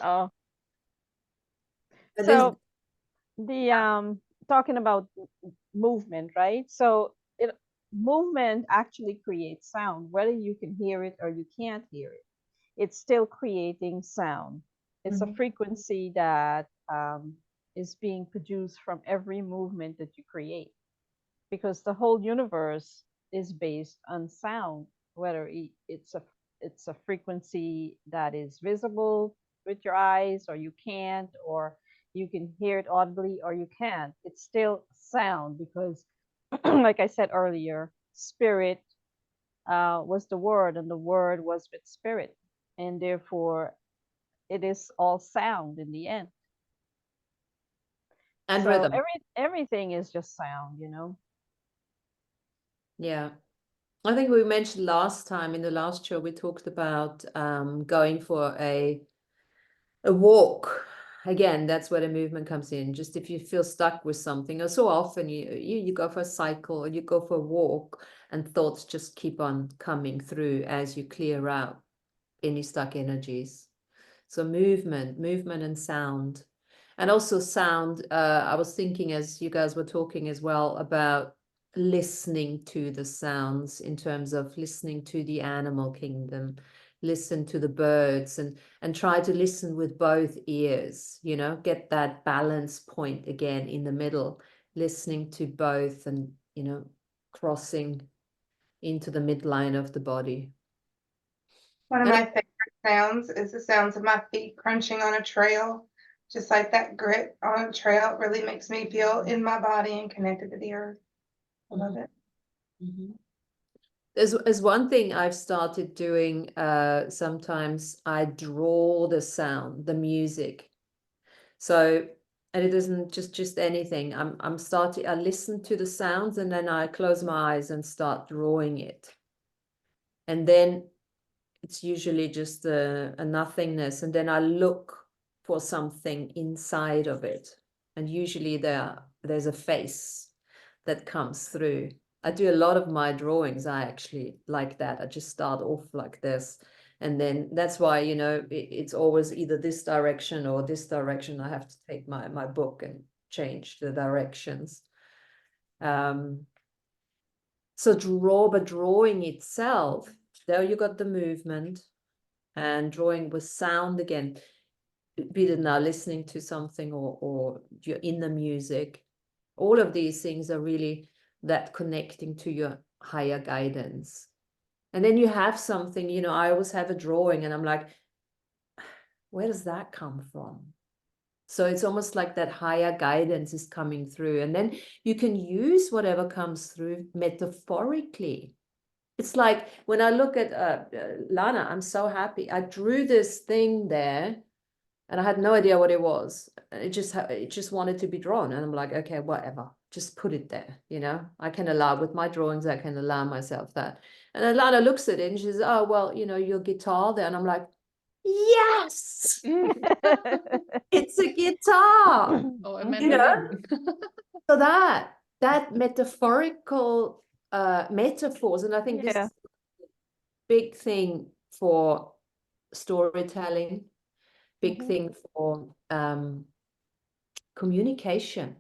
Oh, But so the talking about movement, right? So movement actually creates sound, whether you can hear it or you can't hear it. It's still creating sound. It's a Mhm. frequency that is being produced from every movement that you create, because the whole universe is based on sound, whether it's a frequency that is visible with your eyes or you can't, or you can hear it audibly or you can't. It's still sound because, like I said earlier, spirit was the word, and the word was with spirit, and therefore it is all sound in the end. and So rhythm. everything is just sound, you know. Yeah. I think we mentioned last time in the last show, we talked about going for a walk. Again, that's where the movement comes in. Just if you feel stuck with something, or so often you go for a cycle or you go for a walk, and thoughts just keep on coming through as you clear out any stuck energies. So movement and sound. And also sound, I was thinking as you guys were talking as well about listening to the sounds, in terms of listening to the animal kingdom, listen to the birds, and try to listen with both ears, you know, get that balance point again in the middle, listening to both, and, you know, crossing into the midline of the body. One of And my favorite sounds is the sounds of my feet crunching on a trail. Just like that grit on a trail, it really makes me feel in my body and connected to the earth. I love it. Mhm. There's one thing I've started doing. Sometimes I draw the sound, the music. So, and it isn't just anything. I'm starting. I listen to the sounds, and then I close my eyes and start drawing it. And then it's usually just a nothingness, and then I look for something inside of it, and usually there's a face that comes through. I do a lot of my drawings, I actually like that. I just start off like this, and then that's why, you know, it's always either this direction or this direction. I have to take my book and change the directions. So but drawing itself, there you got the movement, and drawing with sound again, be it now listening to something or you're in the music. All of these things are really that connecting to your higher guidance. And then you have something, you know, I always have a drawing and I'm like, where does that come from? So it's almost like that higher guidance is coming through. And then you can use whatever comes through metaphorically. It's like when I look at Lana, I'm so happy. I drew this thing there and I had no idea what it was. It just wanted to be drawn. And I'm like, okay, whatever, just put it there. You know, I can allow with my drawings, I can allow myself that. And then Lana looks at it and she says, oh, well, you know, your guitar there. And I'm like, yes, it's a guitar, Oh, a you know? mandolin. So that metaphorical metaphors, and I think this Yeah. is a big thing for storytelling, big Mhm. thing for communication.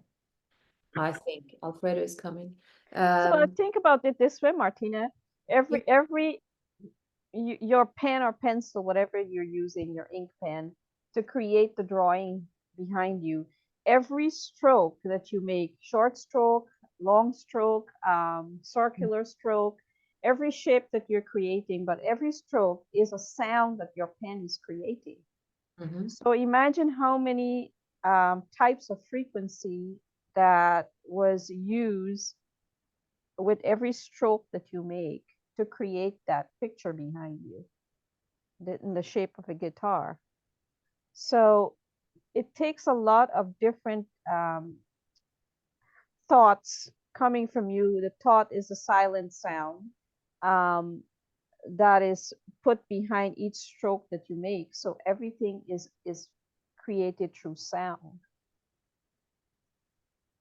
I think Alfredo is coming. So think about it this way, Martina. Yeah. Every your pen or pencil, whatever you're using, your ink pen, to create the drawing behind you, every stroke that you make, short stroke, long stroke, circular stroke, every shape that you're creating, but every stroke is a sound that your pen is creating. Mhm. So imagine how many types of frequency that was used with every stroke that you make to create that picture behind you in the shape of a guitar. So it takes a lot of different thoughts coming from you. The thought is a silent sound um, that is put behind each stroke that you make. So everything is created through sound.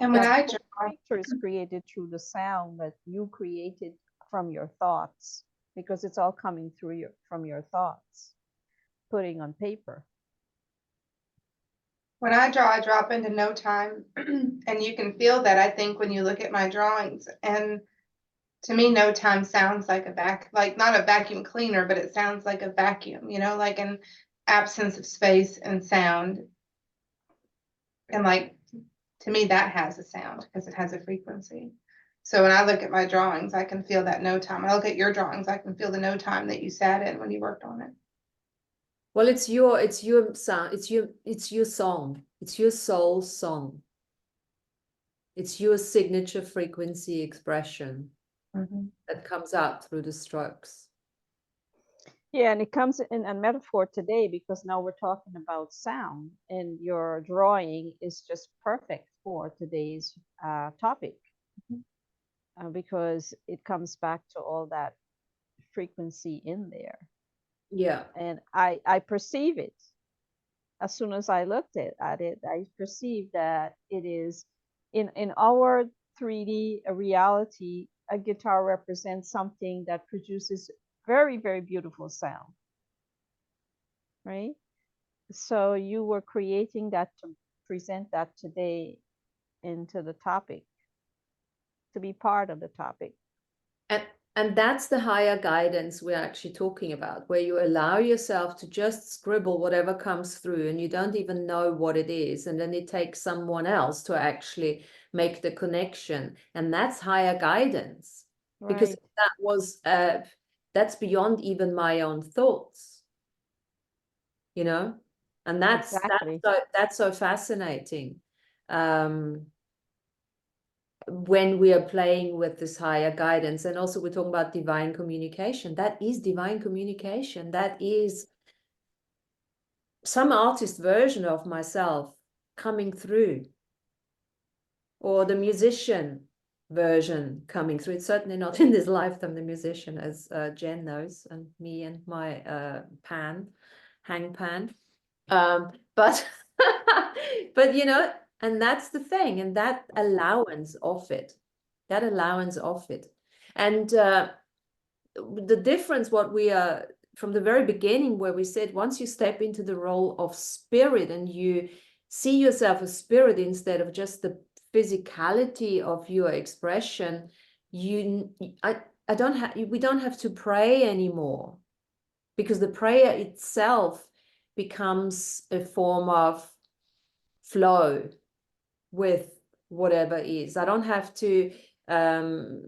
And when That I whole draw, picture is created through the sound that you created from your thoughts, because it's all coming through from your thoughts, putting on paper. when I draw, I drop into no time. And you can feel that, I think, when you look at my drawings. And to me, no time sounds like like not a vacuum cleaner, but it sounds like a vacuum, like an absence of space and sound. And like, to me, that has a sound because it has a frequency. So when I look at my drawings, I can feel that no time. When I look at your drawings, I can feel the no time that you sat in when you worked on it. Well, it's your sound, it's your song, it's your soul song. It's your signature frequency expression that comes out through the strokes. Yeah, and it comes in a metaphor today because now we're talking about sound, and your drawing is just perfect for today's topic, because it comes back to all that frequency in there. Yeah. And I perceive it as soon as I looked at it. I perceive that it is in our 3D reality. A guitar represents something that produces very, very beautiful sound, right? So you were creating that to present that today into the topic, to be part of the topic. And that's the higher guidance we're actually talking about, where you allow yourself to just scribble whatever comes through and you don't even know what it is. And then it takes someone else to actually make the connection. And that's higher guidance. Because Right. that was, that's beyond even my own thoughts, and Exactly. that's so fascinating. When we are playing with this higher guidance, and also we're talking about divine communication. That is divine communication. That is some artist version of myself coming through, or the musician version coming through. It's certainly not in this lifetime the musician, as Jen knows, and me and my hang pan. But but and that's the thing, and that allowance of it, and the difference, what we are from the very beginning, where we said once you step into the role of spirit and you see yourself as spirit instead of just the physicality of your expression, we don't have to pray anymore, because the prayer itself becomes a form of flow with whatever is. I don't have to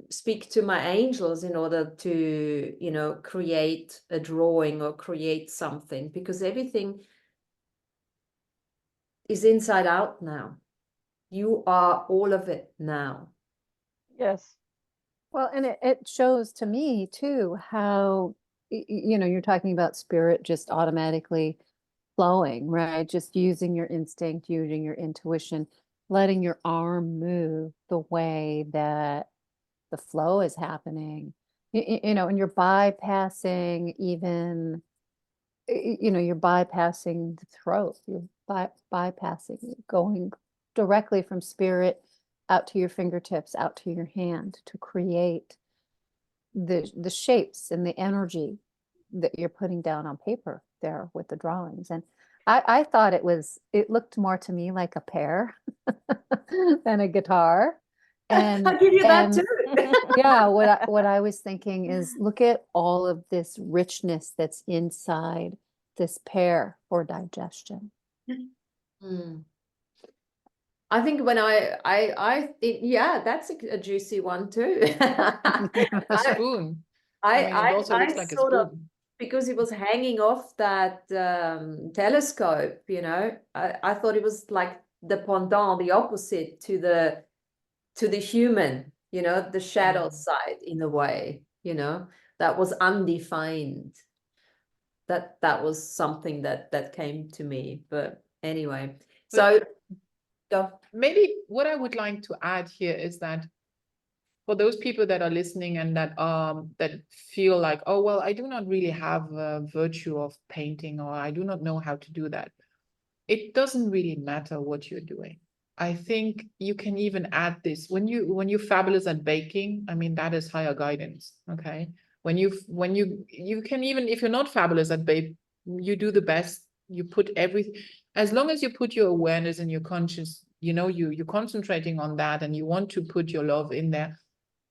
speak to my angels in order to create a drawing or create something, because everything is inside out now. You are all of it now. Yes. Well, and it shows to me too how, you're talking about spirit just automatically flowing, right? Just using your instinct, using your intuition, letting your arm move the way that the flow is happening, and you're bypassing even, you're bypassing the throat, you're bypassing it, going directly from spirit out to your fingertips, out to your hand, to create the shapes and the energy that you're putting down on paper there with the drawings. And I thought it looked more to me like a pear than a guitar. And I'll give you that too. yeah, what I was thinking is, look at all of this richness that's inside this pear for digestion. I think when yeah, that's a juicy one too. A spoon. I mean, it also looks like a sort of, spoon. because it was hanging off that telescope, I thought it was like the pendant, the opposite to the human, the shadow side in a way, that was undefined. That was something that came to me. But anyway, so go. Maybe what I would like to add here is that for those people that are listening and that feel like, oh, well, I do not really have a virtue of painting, or I do not know how to do that. It doesn't really matter what you're doing. I think you can even add this when you're fabulous at baking. I mean, that is higher guidance. Okay. When you can, even if you're not fabulous at bake, you do the best. You put everything, as long as you put your awareness and your conscious, you're concentrating on that and you want to put your love in there.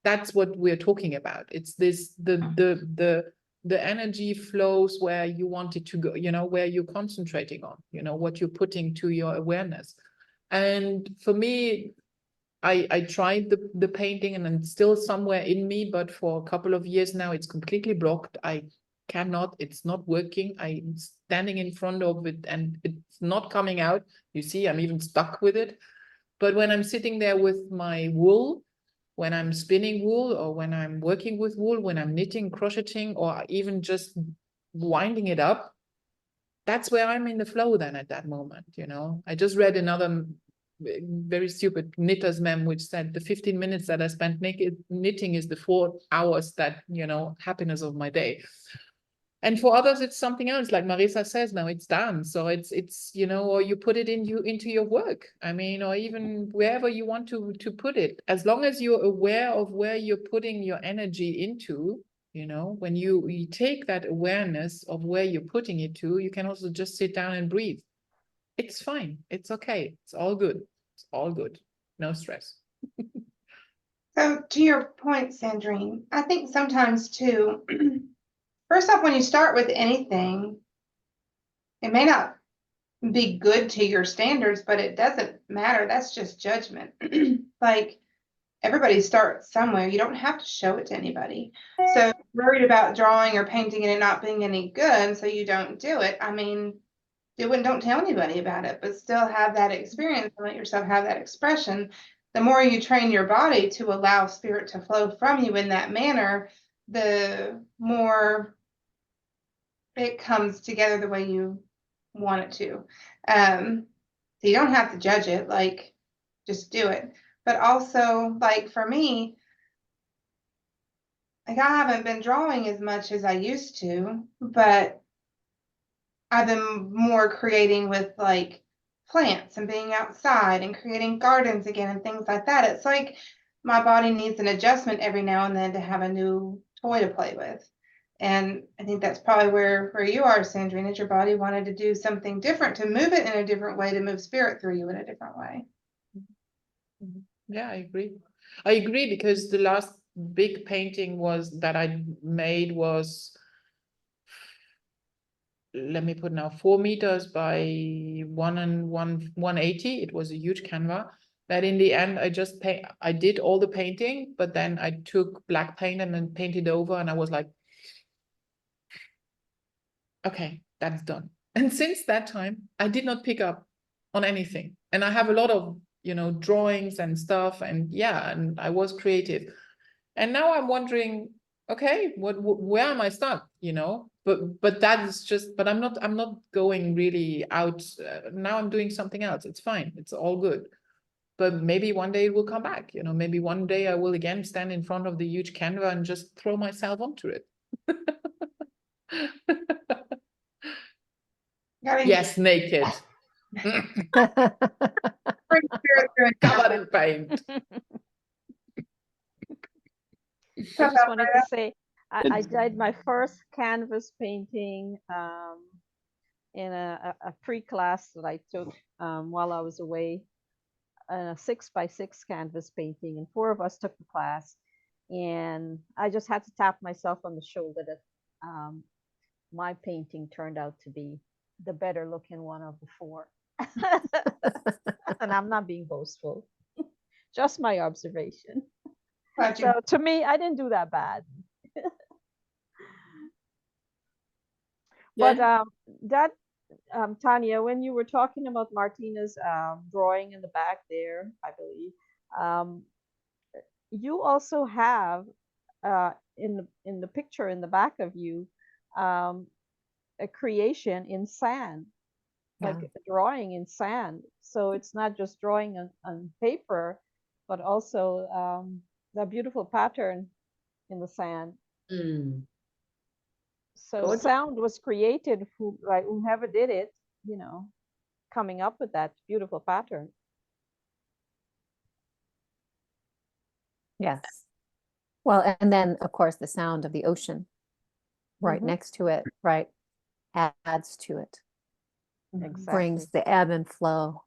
That's what we're talking about. It's this, the energy flows where you want it to go, where you're concentrating on, what you're putting to your awareness. And for me, I tried the painting, and it's still somewhere in me, but for a couple of years now, it's completely blocked. I cannot, it's not working. I'm standing in front of it and it's not coming out. You see, I'm even stuck with it. But when I'm sitting there with my wool, when I'm spinning wool, or when I'm working with wool, when I'm knitting, crocheting, or even just winding it up, that's where I'm in the flow then at that moment. I just read another very stupid knitter's meme, which said the 15 minutes that I spent knitting is the 4 hours that, happiness of my day. And for others, it's something else. Like Marisa says, now it's dance. So it's, or you put it into your work. I mean, or even wherever you want to put it, as long as you're aware of where you're putting your energy into, when you take that awareness of where you're putting it to, you can also just sit down and breathe. It's fine. It's okay. It's all good. It's all good. No stress. So to your point, Sandrine, I think sometimes too, first off, when you start with anything, it may not be good to your standards, but it doesn't matter. That's just judgment. Like, everybody starts somewhere. You don't have to show it to anybody. So worried about drawing or painting and it not being any good, so you don't do it. I mean, do it and don't tell anybody about it, but still have that experience and let yourself have that expression. The more you train your body to allow spirit to flow from you in that manner, the more it comes together the way you want it to. So you don't have to judge it, like, just do it. But also, like, for me, like, I haven't been drawing as much as I used to, but I've been more creating with like plants and being outside and creating gardens again and things like that. It's like my body needs an adjustment every now and then to have a new toy to play with. And I think that's probably where you are, Sandrine, that your body wanted to do something different, to move it in a different way, to move spirit through you in a different way. Yeah, I agree. I agree, because the last big painting that I made was, let me put now, 4 meters by 180. It was a huge canvas that in the end I did all the painting, but then I took black paint and then painted over, and I was like, okay, that's done. And since that time, I did not pick up on anything. And I have a lot of, drawings and stuff, and yeah, and I was creative. And now I'm wondering, okay, where am I stuck, But that is just, but I'm not going really out. Now I'm doing something else. It's fine. It's all good. But maybe one day it will come back, maybe one day I will again stand in front of the huge canvas and just throw myself onto it. Yes, naked. Bring spirit through and Covered in paint. I just wanted to say, I did my first canvas painting in a pre-class that I took while I was away, a 6x6 canvas painting, and 4 of us took the class. And I just had to tap myself on the shoulder that my painting turned out to be the better looking one of the 4. And I'm not being boastful, just my observation. So to me, I didn't do that bad. But that Tanya, when you were talking about Martina's drawing in the back there, I believe, you also have in the picture in the back of you a creation in sand, like a drawing in sand. So it's not just drawing on paper, but also the beautiful pattern in the sand. So Good. sound was created, whoever did it, coming up with that beautiful pattern. Yes. Well, and then of course the sound of the ocean right Mhm. next to it, right, adds to it, Exactly. brings the ebb and flow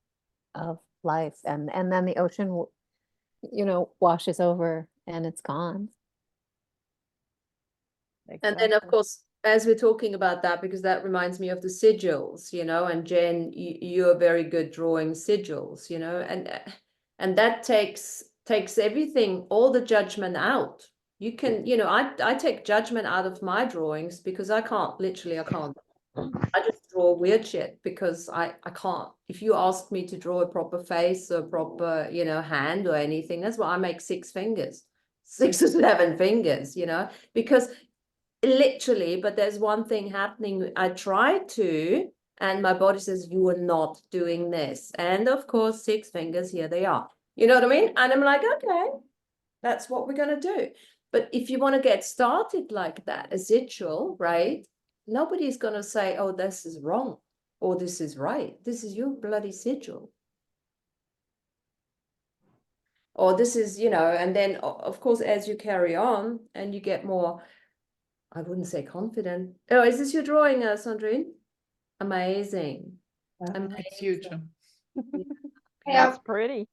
of life, and then the ocean, washes over and it's gone. And then, of Exactly. course, as we're talking about that, because that reminds me of the sigils, and Jen, you're very good drawing sigils, and that takes everything, all the judgment out. You can, I take judgment out of my drawings because I can't. I just draw weird shit because I can't. If you ask me to draw a proper face or proper, hand or anything, that's why I make 6 fingers, 6 or 7 fingers, because literally, but there's one thing happening. I try to, and my body says, you are not doing this. And of course, 6 fingers, here they are. You know what I mean? And I'm like, okay, that's what we're going to do. But if you want to get started like that, a sigil, right? Nobody's going to say, oh, this is wrong or this is right. This is your bloody sigil. Or this is, and then of course, as you carry on and you get more, I wouldn't say confident. Oh, is this your drawing, Sandrine? Amazing. It's huge. Amazing. That's pretty.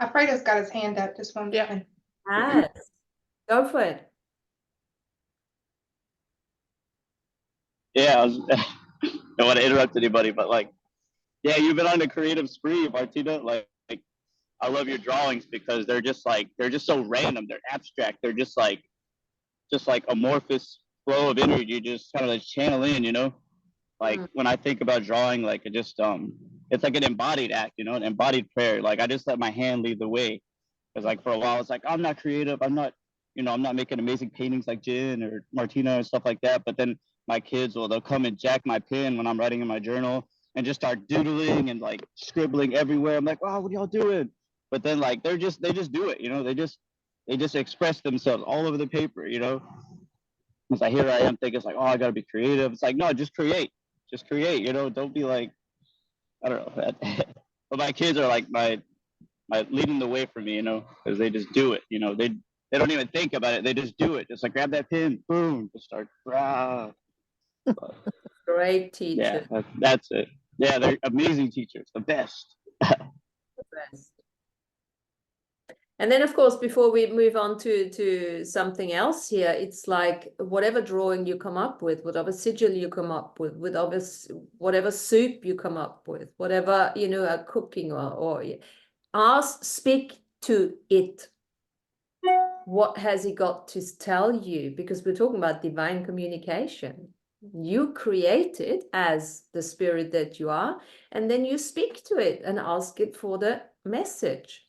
Alfredo's got his hand up, just one Yeah. second. Yes. Go for it. Yeah, don't want to interrupt anybody, but like, yeah, you've been on a creative spree, Martina. Like I love your drawings because they're just so random. They're abstract. They're just like amorphous flow of energy. You just kind of like channel in. Like when I think about drawing, like it just it's like an embodied act, an embodied prayer. Like I just let my hand lead the way. Because like for a while it's like I'm not creative. I'm not making amazing paintings like Jen or Martina and stuff like that. But then my kids they'll come and jack my pen when I'm writing in my journal and just start doodling and like scribbling everywhere. I'm like, oh, what are y'all doing? But then like they just do it, they just express themselves all over the paper. It's like here I am thinking it's like, oh, I gotta be creative. It's like, no, just create. Just create, don't be like, I don't know. But my kids are like my leading the way for me, because they just do it. They don't even think about it. They just do it. Just like grab that pen, boom, just start. Rah. Great Yeah, teacher. that's it. Yeah, they're amazing teachers, the best. Best. And then, of course, before we move on to something else here, it's like whatever drawing you come up with, whatever sigil you come up with, whatever soup you come up with, whatever, cooking or speak to it. What has he got to tell you? Because we're talking about divine communication. You create it as the spirit that you are, and then you speak to it and ask it for the message.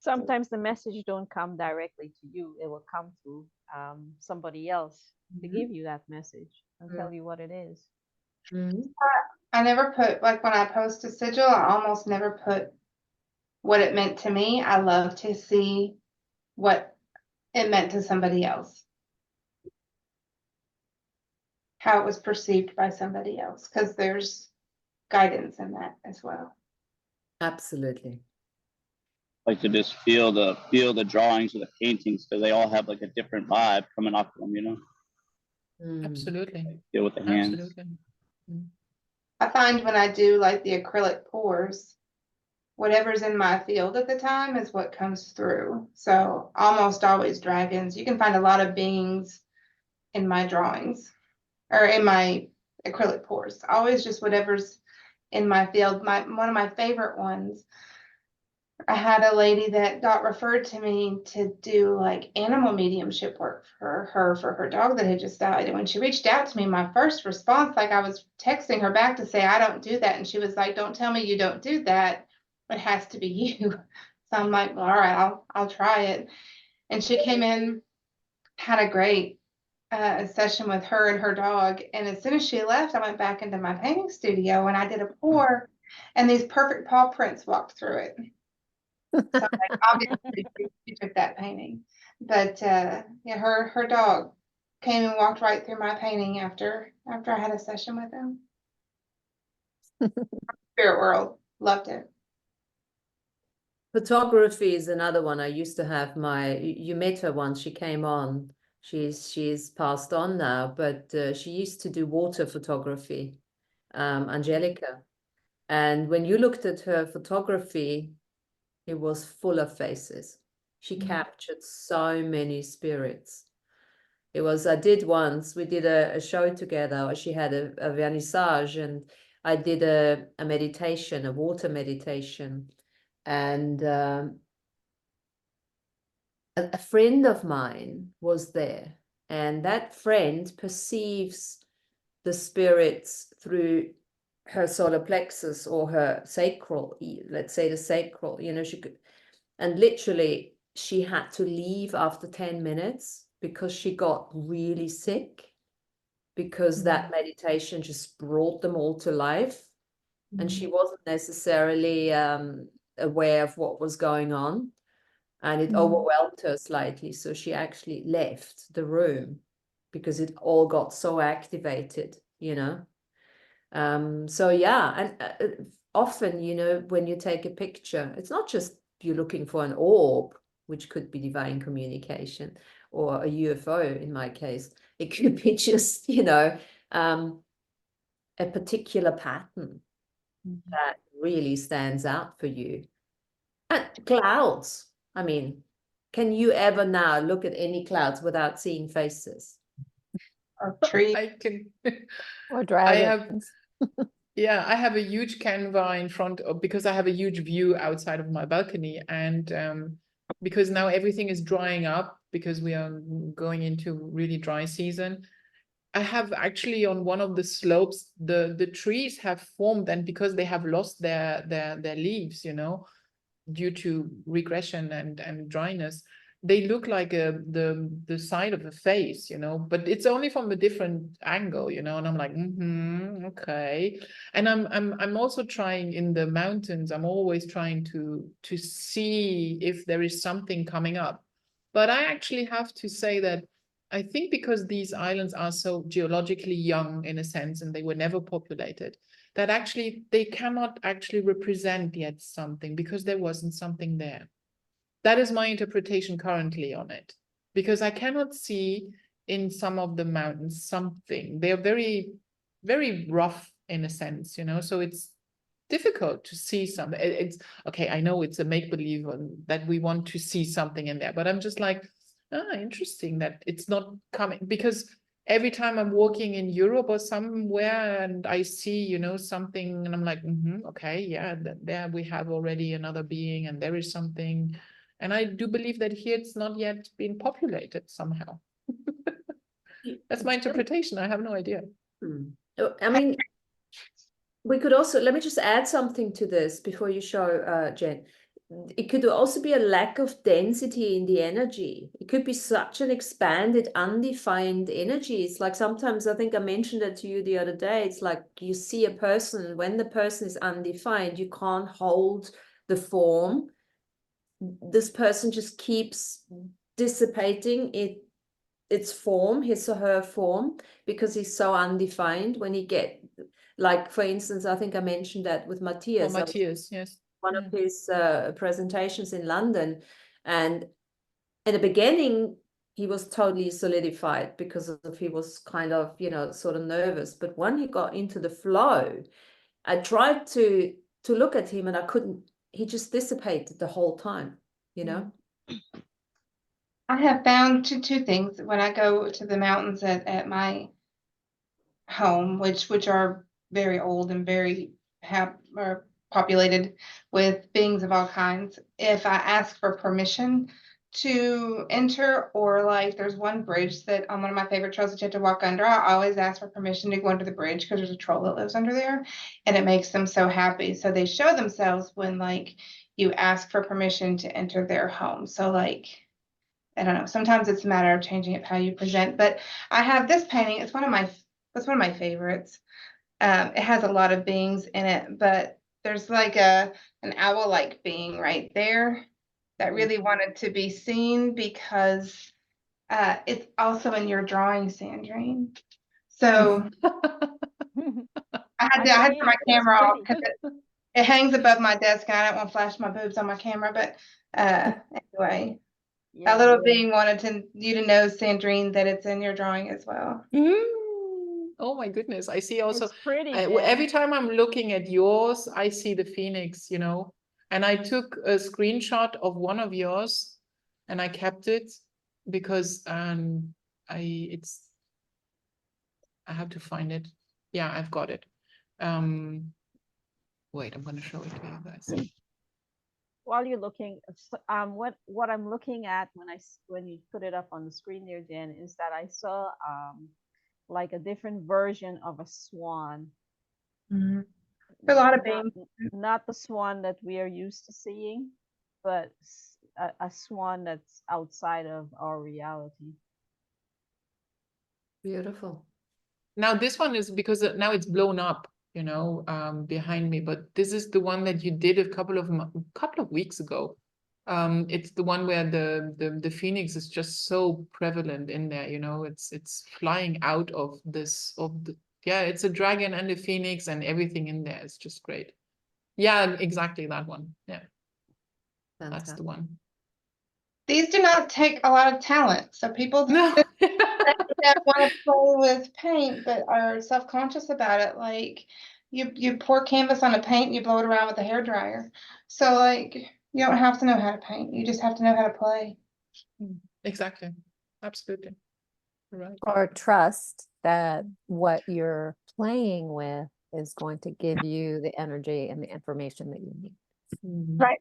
Sometimes the message don't come directly to you. It will come through somebody else to give you that message and tell you what it is. I never put, like when I post a sigil, I almost never put what it meant to me. I love to see what it meant to somebody else, how it was perceived by somebody else, because there's guidance in that as well. Absolutely. Like to just feel the drawings or the paintings because they all have like a different vibe coming off of them, Absolutely. Deal with the hands. Absolutely. I find when I do like the acrylic pours, whatever's in my field at the time is what comes through. So almost always dragons. You can find a lot of beings in my drawings or in my acrylic pours. Always just whatever's in my field. One of my favorite ones, I had a lady that got referred to me to do like animal mediumship work for her dog that had just died. And when she reached out to me, my first response, like I was texting her back to say, I don't do that. And she was like, don't tell me you don't do that. It has to be you. So I'm like, well, all right, I'll try it. And she came in, had a great session with her and her dog. And as soon as she left, I went back into my painting studio and I did a pour, and these perfect paw prints walked through it. So like, obviously she took that painting, but yeah, her dog came and walked right through my painting after I had a session with him. Spirit world. Loved it. Photography is another one. I used to have you met her once, she came on. She's passed on now, but she used to do water photography, Angelica. And when you looked at her photography, it was full of faces. She captured so many spirits. I did once, we did a show together. She had a vernissage, and I did a meditation, a water meditation. And a friend of mine was there, and that friend perceives the spirits through her solar plexus or her sacral, let's say the sacral, she could, and literally she had to leave after 10 minutes because she got really sick, because that meditation just brought them all to life. And she wasn't necessarily aware of what was going on, and it overwhelmed her slightly. So she actually left the room because it all got so activated, So yeah, and often, when you take a picture, it's not just you're looking for an orb, which could be divine communication, or a UFO in my case. It could be just, a particular pattern that really stands out for you. And clouds. I mean, can you ever now look at any clouds without seeing faces? Or tree. I can. Or I have, dragons. yeah, I have a huge canvas in front of, because I have a huge view outside of my balcony, and because now everything is drying up because we are going into really dry season. I have actually on one of the slopes, the trees have formed, and because they have lost their leaves, due to regression and dryness, they look like the side of a face, but it's only from a different angle, and I'm like, okay. And I'm also trying in the mountains, I'm always trying to see if there is something coming up. But I actually have to say that I think because these islands are so geologically young in a sense, and they were never populated, that actually they cannot actually represent yet something because there wasn't something there. That is my interpretation currently on it, because I cannot see in some of the mountains something. They're very, very rough in a sense, so it's difficult to see something. It's okay, I know it's a make-believe that we want to see something in there, but I'm just like, interesting that it's not coming, because every time I'm walking in Europe or somewhere and I see, something, and I'm like, okay, yeah, there we have already another being, and there is something. And I do believe that here it's not yet been populated somehow. That's my interpretation. I have no idea. I mean, we could also, let me just add something to this before you show, Jen. It could also be a lack of density in the energy. It could be such an expanded, undefined energy. It's like sometimes, I think I mentioned it to you the other day, it's like you see a person, and when the person is undefined, you can't hold the form. This person just keeps dissipating its form, his or her form, because he's so undefined. When he get, like, for instance, I think I mentioned that with Matthias. Oh, Matthias, yes. One of his presentations in London, and in the beginning he was totally solidified because he was kind of, sort of nervous. But when he got into the flow, I tried to look at him, and I couldn't. He just dissipated the whole time, I have found two things when I go to the mountains at my home, which are very old and very are populated with beings of all kinds. If I ask for permission to enter, or like there's one bridge that on one of my favorite trails that you have to walk under, I always ask for permission to go under the bridge because there's a troll that lives under there, and it makes them so happy. So they show themselves when like you ask for permission to enter their home. So like, I don't know, sometimes it's a matter of changing it how you present. But I have this painting, it's one of my favorites. It has a lot of beings in it, but there's like an owl-like being right there that really wanted to be seen because it's also in your drawing, Sandrine. So I I did. I had to see put my it. It's camera off pretty. because it hangs above my desk, and I don't want to flash my boobs on my camera. But anyway, that Yeah. little being wanted you to know, Sandrine, that it's in your drawing as well. Oh my goodness. I see also, It's pretty, every Jen. time I'm looking at yours, I see the phoenix, you know, and I took a screenshot of one of yours and I kept it because I have to find it. Yeah, I've got it. Wait, I'm gonna show it to you guys. While you're looking, what I'm looking at when you put it up on the screen there, Jen, is that I saw like a different version of a swan. Mm-hmm. A lot of Not, being. not the swan that we are used to seeing, but a swan that's outside of our reality. Beautiful. Now this one is because now it's blown up, you know, behind me, but this is the one that you did a couple of weeks ago. It's the one where the phoenix is just so prevalent in there, you know, it's flying out of yeah, it's a dragon and a phoenix and everything in there. It's just great. Yeah, exactly that one. Yeah, that's Fantastic. the one. These do not take a lot of talent. So people No. that want to play with paint but are self-conscious about it, like you pour canvas on a paint and you blow it around with a hairdryer. So like you don't have to know how to paint. You just have to know how to play. Exactly. Absolutely. Right. Or trust that what you're playing with is going to give you the energy and the information that you need. Right.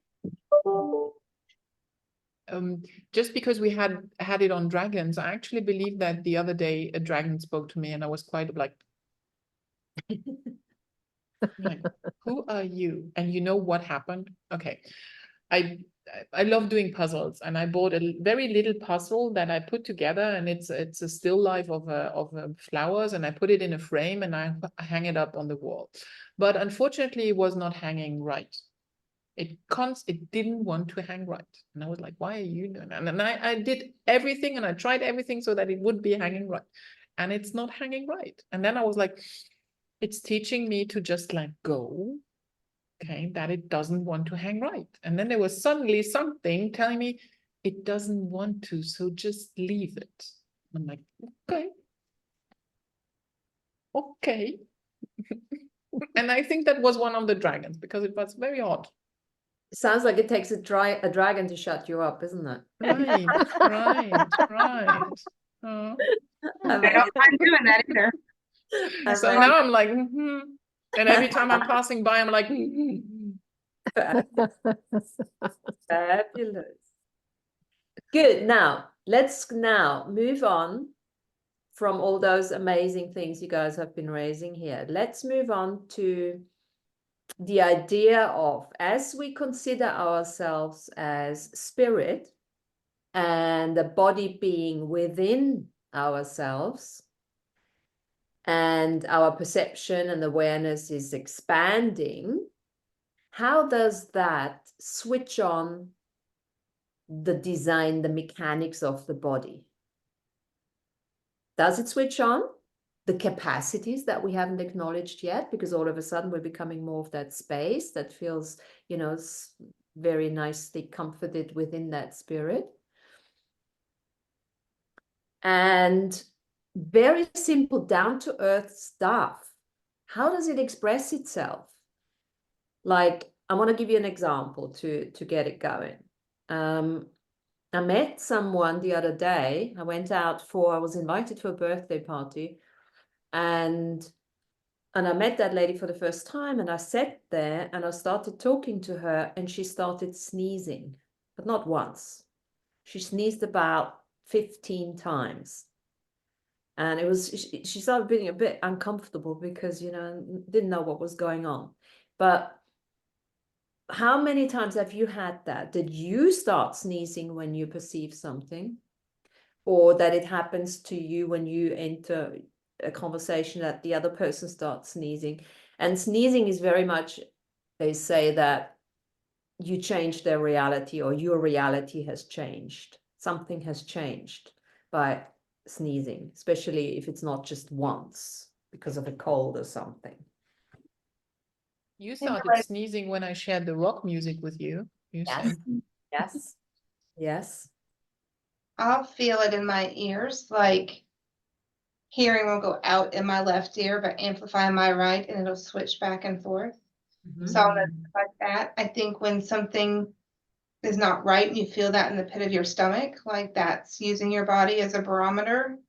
Just because we had it on dragons, I actually believe that the other day a dragon spoke to me and I was quite like, who are you? And you know what happened? Okay. I love doing puzzles and I bought a very little puzzle that I put together and it's a still life of flowers and I put it in a frame and I hang it up on the wall. But unfortunately it was not hanging right. It didn't want to hang right. And I was like, why are you doing that? And I did everything and I tried everything so that it would be hanging right. And it's not hanging right. And then I was like, it's teaching me to just let go, okay, that it doesn't want to hang right. And then there was suddenly something telling me it doesn't want to, so just leave it. I'm like, okay. Okay. And I think that was one of the dragons because it was very odd. Sounds like it takes a dragon to shut you up, isn't it? Right, right. I don't mind doing that either. So now I'm like, and every time I'm passing by, I'm like, Fabulous. Good. Now, let's move on from all those amazing things you guys have been raising here. Let's move on to the idea of, as we consider ourselves as spirit and the body being within ourselves, and our perception and awareness is expanding, how does that switch on the design, the mechanics of the body? Does it switch on the capacities that we haven't acknowledged yet? Because all of a sudden we're becoming more of that space that feels, you know, very nicely comforted within that spirit. And very simple, down-to-earth stuff. How does it express itself? Like, I want to give you an example to get it going. I met someone the other day. I was invited to a birthday party, and I met that lady for the first time, and I sat there and I started talking to her, and she started sneezing, but not once. She sneezed about 15 times. And she started being a bit uncomfortable because, you know, didn't know what was going on. But how many times have you had that? Did you start sneezing when you perceive something? Or that it happens to you when you enter a conversation that the other person starts sneezing? And sneezing is very much, they say that you change their reality, or your reality has changed. Something has changed by sneezing, especially if it's not just once because of a cold or something. You think started like- sneezing when I shared the rock music with you. You Yes. said. Yes. Yes. I'll feel it in my ears, like hearing will go out in my left ear, but amplify in my right, and it'll switch back and forth. So I'll notice like that. I think when something is not right and you feel that in the pit of your stomach, like that's using your body as a barometer.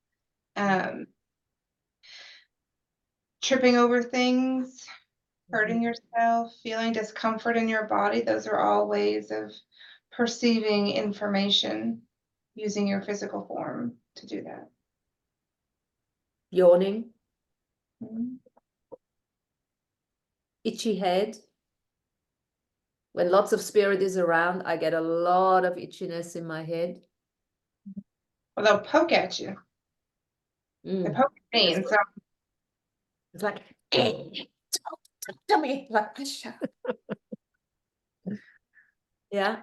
Tripping over things, hurting yourself, feeling discomfort in your body, those are all ways of perceiving information using your physical form to do that. Yawning, Mhm. itchy head. When lots of spirit is around, I get a lot of itchiness in my head. Well, they'll poke at you. They poke at me, and so It's like, hey, talk to me, like, yeah.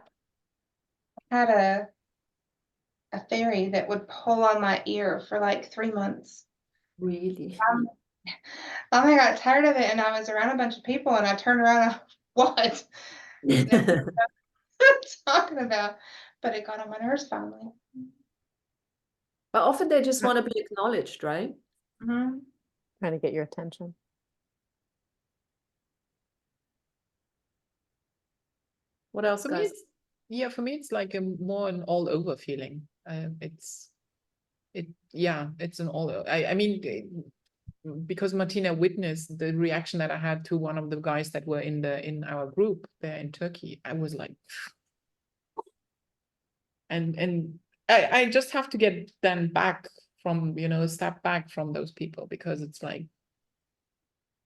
I had a fairy that would pull on my ear for like 3 months. Really? I got tired of it, and I was around a bunch of people, and I turned around and what? Talking about, but it got on my nerves finally. But often they just want to be acknowledged, right? Mm-hmm. Trying to get your attention. What else, For me, guys? yeah, for me, it's like a more an all over feeling. It's an all. I mean, because Martina witnessed the reaction that I had to one of the guys that were in our group there in Turkey. I was like, and I just have to get then back from, a step back from those people, because it's like,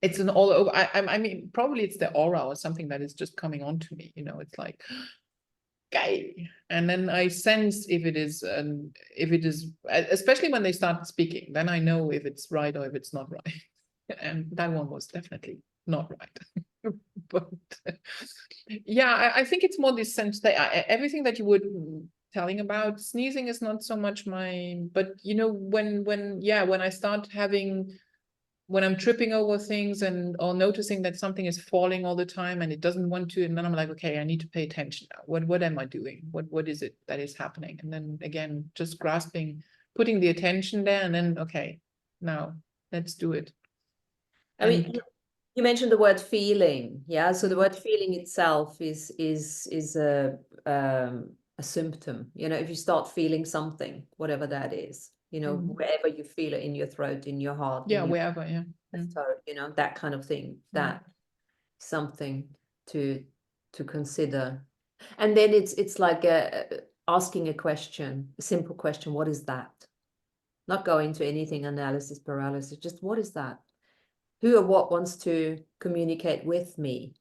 it's an all over. I mean, probably it's the aura or something that is just coming onto me. It's like, guy, and then I sense if it is, especially when they start speaking, then I know if it's right or if it's not right. And that one was definitely not right. But yeah, I think it's more this sense that everything that you were telling about, sneezing is not so much my, but when I start having, when I'm tripping over things or noticing that something is falling all the time and it doesn't want to, and then I'm like, okay, I need to pay attention now. What am I doing? What is it that is happening? And then again, just grasping, putting the attention there, and then, okay, now let's do it. I mean, you mentioned the word feeling, yeah. So the word feeling itself is a symptom. If you start feeling something, whatever that is, wherever you feel it in your throat, in your heart, Yeah, wherever, yeah. throat, that kind of thing. That something to consider, and then it's like asking a question, a simple question. What is that? Not go into anything analysis paralysis. Just what is that? Who or what wants to communicate with me?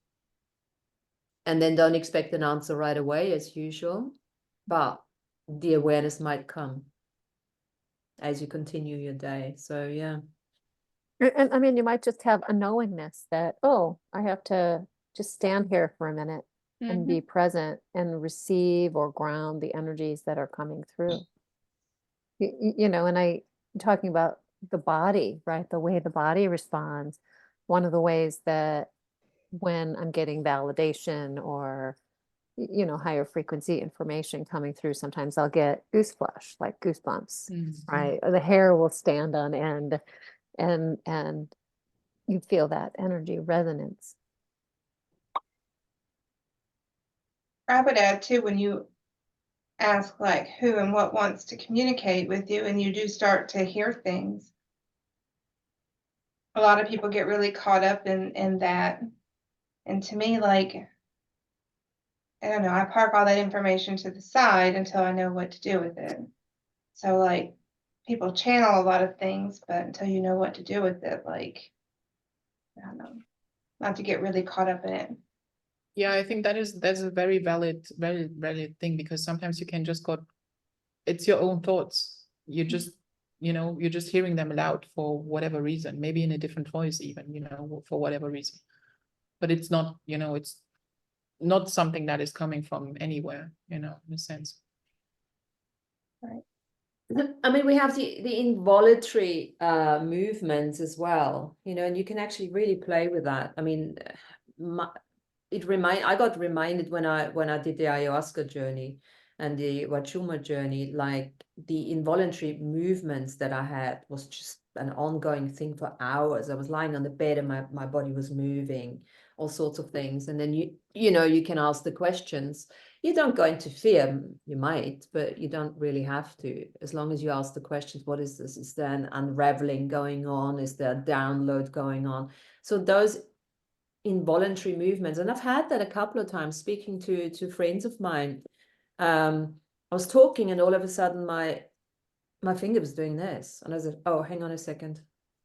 And then don't expect an answer right away, as usual, but the awareness might come as you continue your day. So yeah. And I mean, you might just have a knowingness that, oh, I have to just stand here for a minute and be present and receive or ground the energies that are coming through. And I'm talking about the body, right? The way the body responds. One of the ways that when I'm getting validation or, higher frequency information coming through, sometimes I'll get gooseflesh, like goosebumps, right? Or the hair will stand on end, and you feel that energy resonance. I would add too, when you ask like who and what wants to communicate with you, and you do start to hear things, a lot of people get really caught up in that. And to me, like, I don't know, I park all that information to the side until I know what to do with it. So like, people channel a lot of things, but until you know what to do with it, like, I don't know, not to get really caught up in it. Yeah, I think that's a very valid thing, because sometimes you can just it's your own thoughts. You're just hearing them aloud for whatever reason, maybe in a different voice even, for whatever reason. But it's not, it's not something that is coming from anywhere, in a sense. Right. I mean, we have the involuntary movements as well, and you can actually really play with that. I mean, I got reminded when I did the ayahuasca journey and the Wachuma journey, like the involuntary movements that I had was just an ongoing thing for hours. I was lying on the bed and my body was moving, all sorts of things. And then you know, you can ask the questions. You don't go into fear, you might, but you don't really have to. As long as you ask the questions, what is this? Is there an unraveling going on? Is there a download going on? So those involuntary movements, and I've had that a couple of times speaking to friends of mine. I was talking and all of a sudden my finger was doing this, and I was like, oh, hang on a second,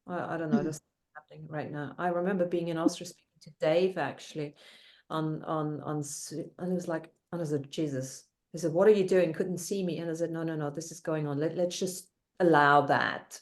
I don't know, that's happening right now. I remember being in Austria speaking to Dave actually and it was like, and I was like, Jesus. He said, what are you doing? Couldn't see me. And I said, no, this is going on. Let's just allow that.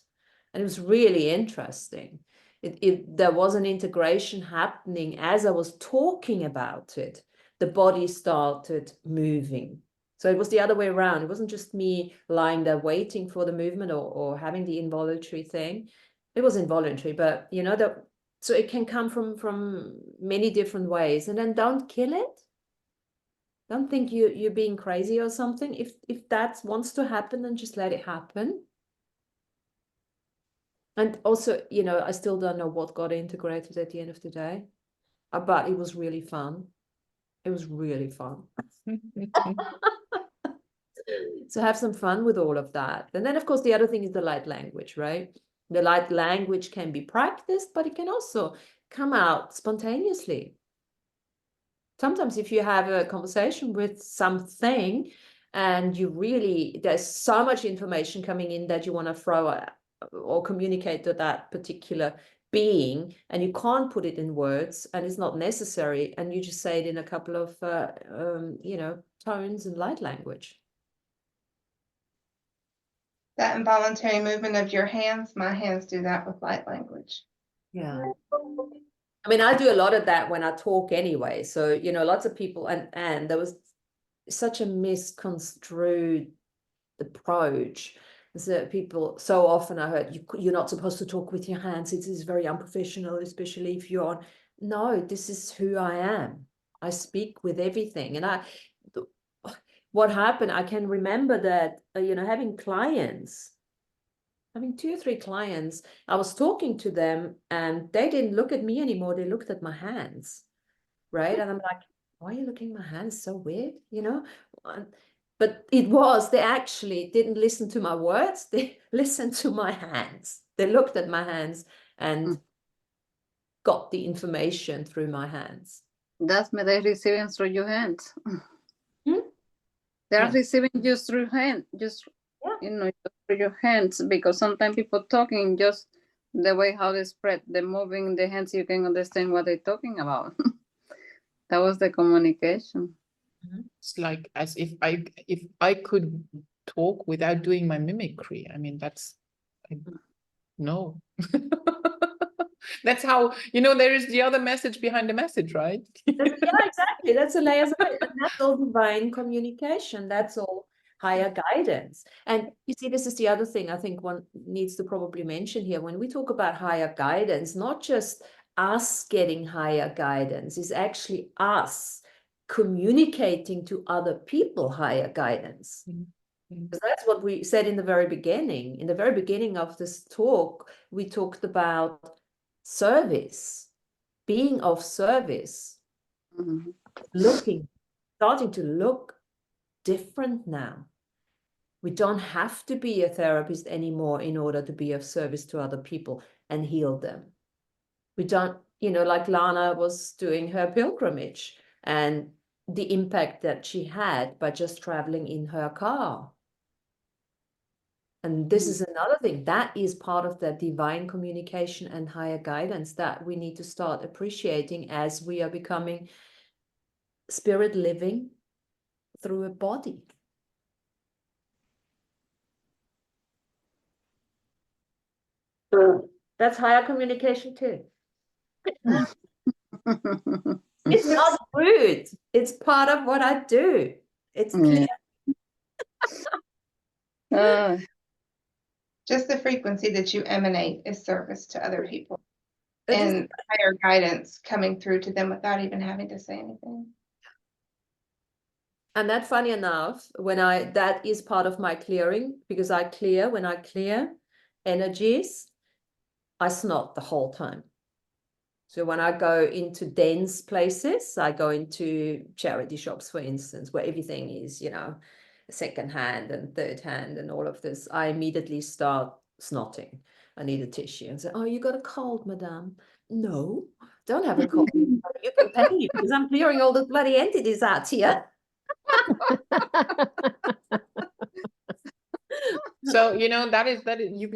And it was really interesting. There was an integration happening as I was talking about it. The body started moving. So it was the other way around. It wasn't just me lying there waiting for the movement or having the involuntary thing. It was involuntary, but you know, that so it can come from many different ways. And then don't kill it. Don't think you're being crazy or something. If that wants to happen, then just let it happen. And also, you know, I still don't know what got integrated at the end of the day, but it was really fun. It was really fun. So have some fun with all of that. And then, of course, the other thing is the light language, right? The light language can be practiced, but it can also come out spontaneously. Sometimes if you have a conversation with something and you really, there's so much information coming in that you want to throw at, or communicate to that particular being, and you can't put it in words and it's not necessary, and you just say it in a couple of you know, tones and light language. That involuntary movement of your hands, my hands do that with light language. Yeah. I mean, I do a lot of that when I talk anyway. So, you know, lots of people, and there was such a misconstrued approach. So people, so often I heard, you're not supposed to talk with your hands. It is very unprofessional, especially if you're on. No, this is who I am. I speak with everything. And what happened, I can remember that, you know, having 2 or 3 clients, I was talking to them and they didn't look at me anymore. They looked at my hands, right? And I'm like, why are you looking at my hands? So weird, you know? But they actually didn't listen to my words. They listened to my hands. They looked at my hands and got the information through my hands. That's me, they're receiving through your hands. They're Yeah. receiving just through hand, just you know, through your hands, because sometimes people talking just the way how they spread, the moving the hands, you can understand what they're talking about. That was the communication. It's like as if I could talk without doing my mimicry. I mean, no. That's how, you know, there is the other message behind the message, right? Yeah, exactly. That's a layer of it. And that's all divine communication. That's all higher guidance. And you see, this is the other thing I think one needs to probably mention here. When we talk about higher guidance, not just us getting higher guidance, is actually us communicating to other people higher guidance. Because that's what we said in the very beginning. In the very beginning of this talk, we talked about service, being of service, starting to look different now. We don't have to be a therapist anymore in order to be of service to other people and heal them. We don't, you know, like Lana was doing her pilgrimage and the impact that she had by just traveling in her car. And this is another thing that is part of the divine communication and higher guidance that we need to start appreciating as we are becoming spirit living through a body. So that's higher communication too. It's not rude. It's part of what I do. It's clear. Just the frequency that you emanate is service to other people. It is- and higher guidance coming through to them without even having to say anything. And that, funny enough, that is part of my clearing, because when I clear energies, I snot the whole time. So when I go into dense places, I go into charity shops, for instance, where everything is, second hand and third hand and all of this, I immediately start snotting. I need a tissue and say, "Oh, you got a cold, madame?" No, don't have a cold. You can pay me because I'm clearing all the bloody entities out here. So, that is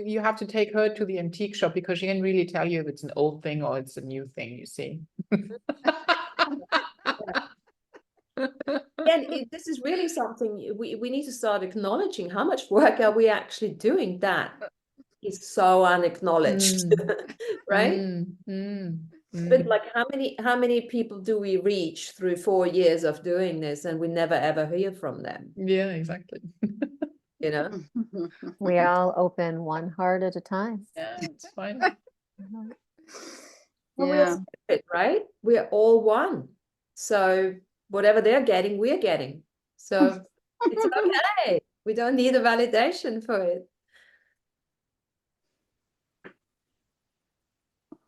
you have to take her to the antique shop, because she can really tell you if it's an old thing or it's a new thing, you see. And this is really something we need to start acknowledging. How much work are we actually doing that is so unacknowledged, right? But like, how many people do we reach through 4 years of doing this, and we never ever hear from them? Yeah, exactly. We all open one heart at a time. Yeah, it's fine. Mhm. Well, Yeah. we're separate, right? We're all one. So whatever they're getting, we're getting. So it's okay. We don't need a validation for it.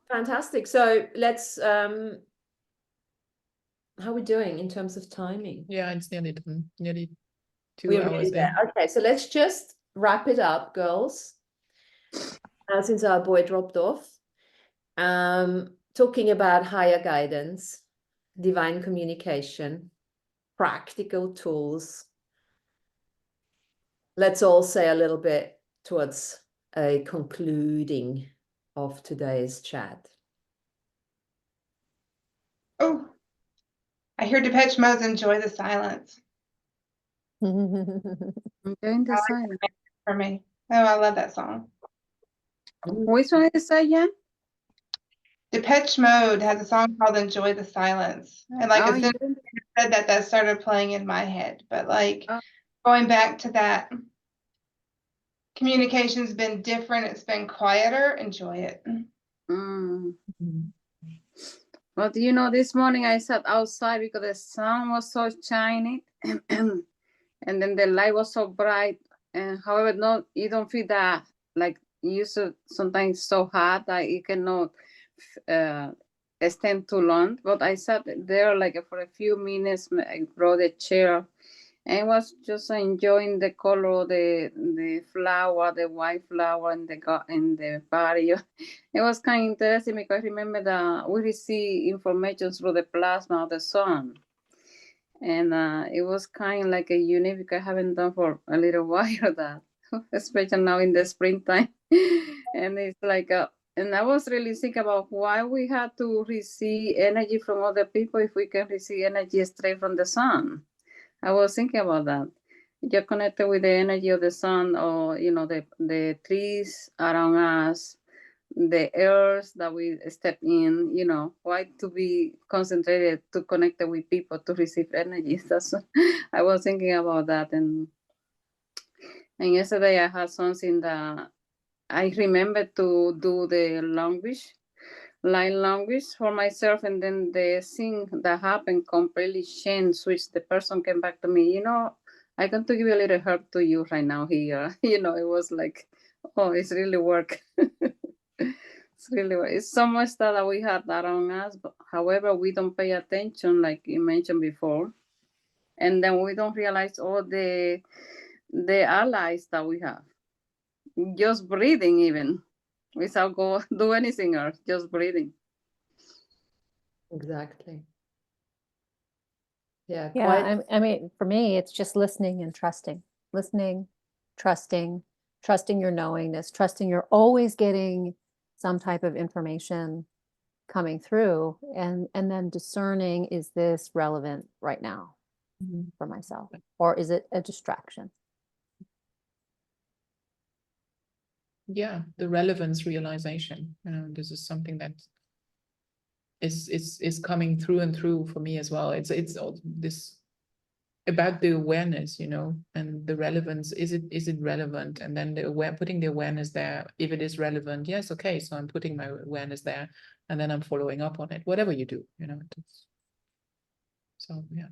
Fantastic. So let's how are we doing in terms of timing? Yeah, it's nearly done. Nearly 2 We're hours nearly in. there. Okay, so let's just wrap it up, girls. Since our boy dropped off. Talking about higher guidance, divine communication, practical tools. Let's all say a little bit towards a concluding of today's chat. Oh, I hear Depeche Mode's Enjoy the Silence Enjoying the silence. for me. Oh, I love that song. Which one is that, Jan? Depeche Mode has a song called Enjoy the Silence. And like Oh, as soon as I said that, that started playing in my head. But like going back to that, communication's been different. It's been quieter. Enjoy it. Mm. But this morning I sat outside because the sun was so shiny and then the light was so bright. And however, you don't feel that like you should sometimes so hot that you cannot stand too long. But I sat there like for a few minutes. I brought a chair and was just enjoying the color, the flower, the white flower in the patio. It was kind of interesting because I remember that we receive information through the plasma of the sun. And it was kind of like a unique because I haven't done for a little while that, especially now in the springtime. And it's like, and I was really thinking about why we had to receive energy from other people if we can receive energy straight from the sun. I was thinking about that. You're connected with the energy of the sun, or the trees around us, the earth that we step in. Why to be concentrated to connect with people to receive energy? That's I was thinking about that, and yesterday I had something that I remember to do the line language for myself, and then the thing that happened completely changed, switched. The person came back to me, I'm going to give you a little help to you right now here. It was like, oh, it's really work. It's so much that we have around us, but however, we don't pay attention, like you mentioned before. And then we don't realize all the allies that we have. Just breathing even. Without do anything else, just breathing. Exactly. Yeah, Yeah, I mean, for me, it's just listening and trusting. Listening, trusting your knowingness, trusting you're always getting some type of information coming through, and then discerning, is this relevant right now for myself, or is it a distraction? Yeah, the relevance realization. This is something that is coming through and through for me as well. It's all this about the awareness, you know, and the relevance. Is it relevant? And then putting the awareness there. If it is relevant, yes, okay. So I'm putting my awareness there, and then I'm following up on it. Whatever you do, you know. So yeah.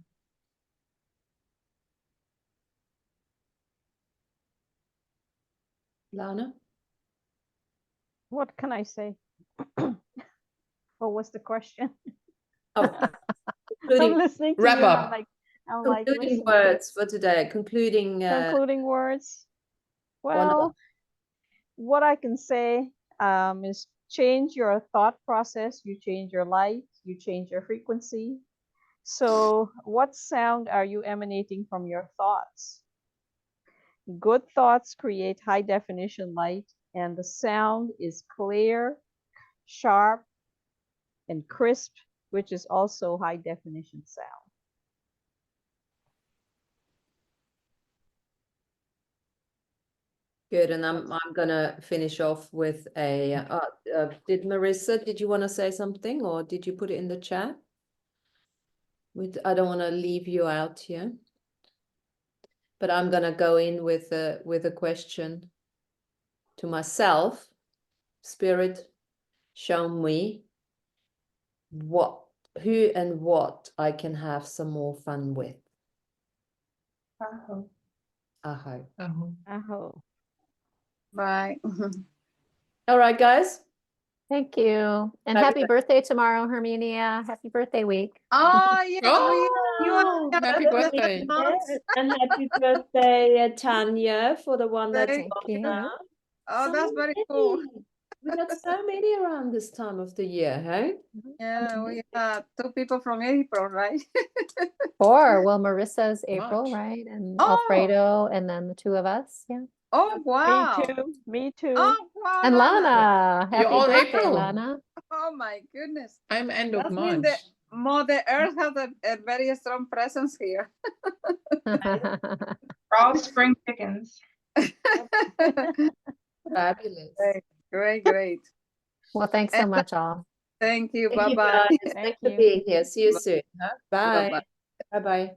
Lana? What can I say? What was the question? Oh, I'm concluding, listening to Wrap you. up. I'm like concluding listening. words for today. Concluding. Concluding words. Or not. Well, what I can say is change your thought process. You change your light. You change your frequency. So, what sound are you emanating from your thoughts? Good thoughts create high definition light, and the sound is clear, sharp, and crisp, which is also high definition sound. Good, and I'm gonna finish off with a. Did Marissa? Did you want to say something, or did you put it in the chat? I don't want to leave you out here, but I'm gonna go in with a question to myself. Spirit, show me who and what I can have some more fun with. Aho. Aho. Aho. Bye. All right, guys. Thank you. And Happy happy birthday tomorrow, Herminia. Happy birthday week. Oh, yes, you are Oh, happy birthday. Yes, and happy birthday, Tanya, for the one that's Thank gone you. now. Oh, So that's very cool. many. We got so many around this time of the year, hey? Yeah, we had 2 people from April, right? Or, well, Marissa's April, March. right? And Oh. Alfredo, and then the two of us. Yeah. Oh, wow. Me too. Me too. Oh, wow, And Lana. Lana. You're Happy all birthday, April. Lana. Oh, my goodness. I'm end of That means March. Mother Earth has a very strong presence here. All spring chickens. Fabulous. Great. Well, thanks so much, all. Thank you. Thank you, Bye-bye. guys. Thank Thanks for you. being here. See you soon. Bye. Bye-bye. Bye-bye.